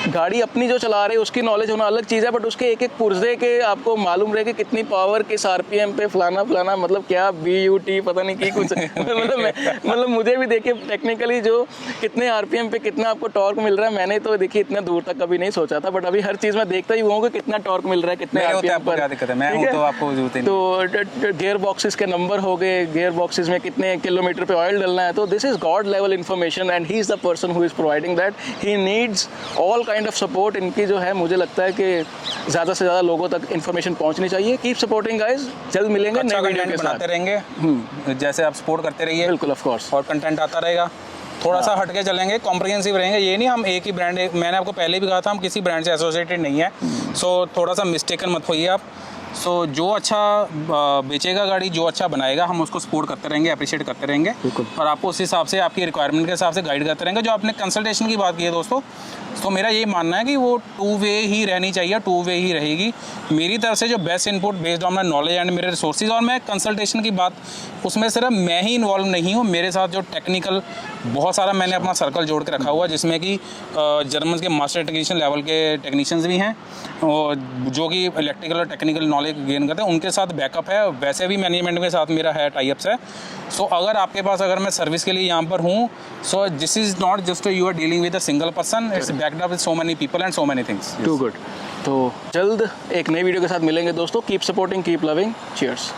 गाड़ी अपनी जो चला रहे उसकी नॉलेज होना अलग चीज़ है, बट उसके एक एक पुर्जे के आपको मालूम रहे कि कितनी पावर किस RPM पे फलाना मतलब क्या BUT पता नहीं की कुछ मतलब मुझे भी देखिए टेक्निकली जो कितने RPM पे कितना आपको टॉर्क मिल रहा है, मैंने तो देखिए इतने दूर तक कभी नहीं सोचा था, बट अभी हर चीज़ में देखता ही हुआ हूँ कि कितना टॉर्क मिल रहा है कितने RPM पर। क्या दिक्कत है, मैं हूँ तो आपको जरूरत ही नहीं। तो गियर बॉक्सेस के नंबर हो गए, गियर बॉक्सेस में कितने किलोमीटर पे ऑयल डलना है, तो this is God level information and he is the person who is providing that. He needs all kind of support. इनकी जो है मुझे लगता है कि ज़्यादा से ज़्यादा लोगों तक इन्फॉर्मेशन पहुंचनी चाहिए। कीप सपोर्टिंग गाइस, जल्द मिलेंगे अच्छा नए वीडियो कंटेंट के बनाते साथ। रहेंगे, जैसे आप सपोर्ट करते रहिए, बिल्कुल, ऑफ कोर्स। और कंटेंट आता रहेगा। थोड़ा सा हटके चलेंगे, कॉम्प्रिहेंसिव रहेंगे, ये नहीं हम एक ही ब्रांड, मैंने आपको पहले भी कहा था हम किसी ब्रांड से एसोसिएटेड नहीं है। सो थोड़ा सा मिस्टेकन मत होइए आप। सो जो अच्छा बेचेगा गाड़ी, जो अच्छा बनाएगा, हम उसको सपोर्ट करते रहेंगे, अप्रिशिएट करते रहेंगे, और आपको उस हिसाब से आपकी रिक्वायरमेंट के हिसाब से गाइड करते रहेंगे। जो आपने कंसल्टेशन की बात की है दोस्तों, तो मेरा ये मानना है कि वो 2 वे ही रहनी चाहिए, 2 वे ही रहेगी। मेरी तरफ से जो best input based on my knowledge and मेरे रिसोर्सेज, और मैं कंसल्टेशन की बात उसमें सिर्फ मैं ही इन्वॉल्व नहीं हूँ, मेरे साथ जो टेक्निकल बहुत सारा मैंने अपना सर्कल जोड़ के रखा हुआ, जिसमें कि जर्मन के मास्टर टेक्नीशियन लेवल के टेक्नीशियंस भी हैं, और जो कि इलेक्ट्रिकल और टेक्निकल नॉलेज गेन करते हैं, उनके साथ बैकअप है। वैसे भी मैनेजमेंट के साथ मेरा है, टाइप्स है। सो अगर आपके पास, अगर मैं सर्विस के लिए यहाँ पर हूँ, so this is not just you are dealing with a single person, it's backed up with so many people and so many things. Too good. तो जल्द एक नई वीडियो के साथ मिलेंगे दोस्तों। Keep supporting, keep loving, cheers.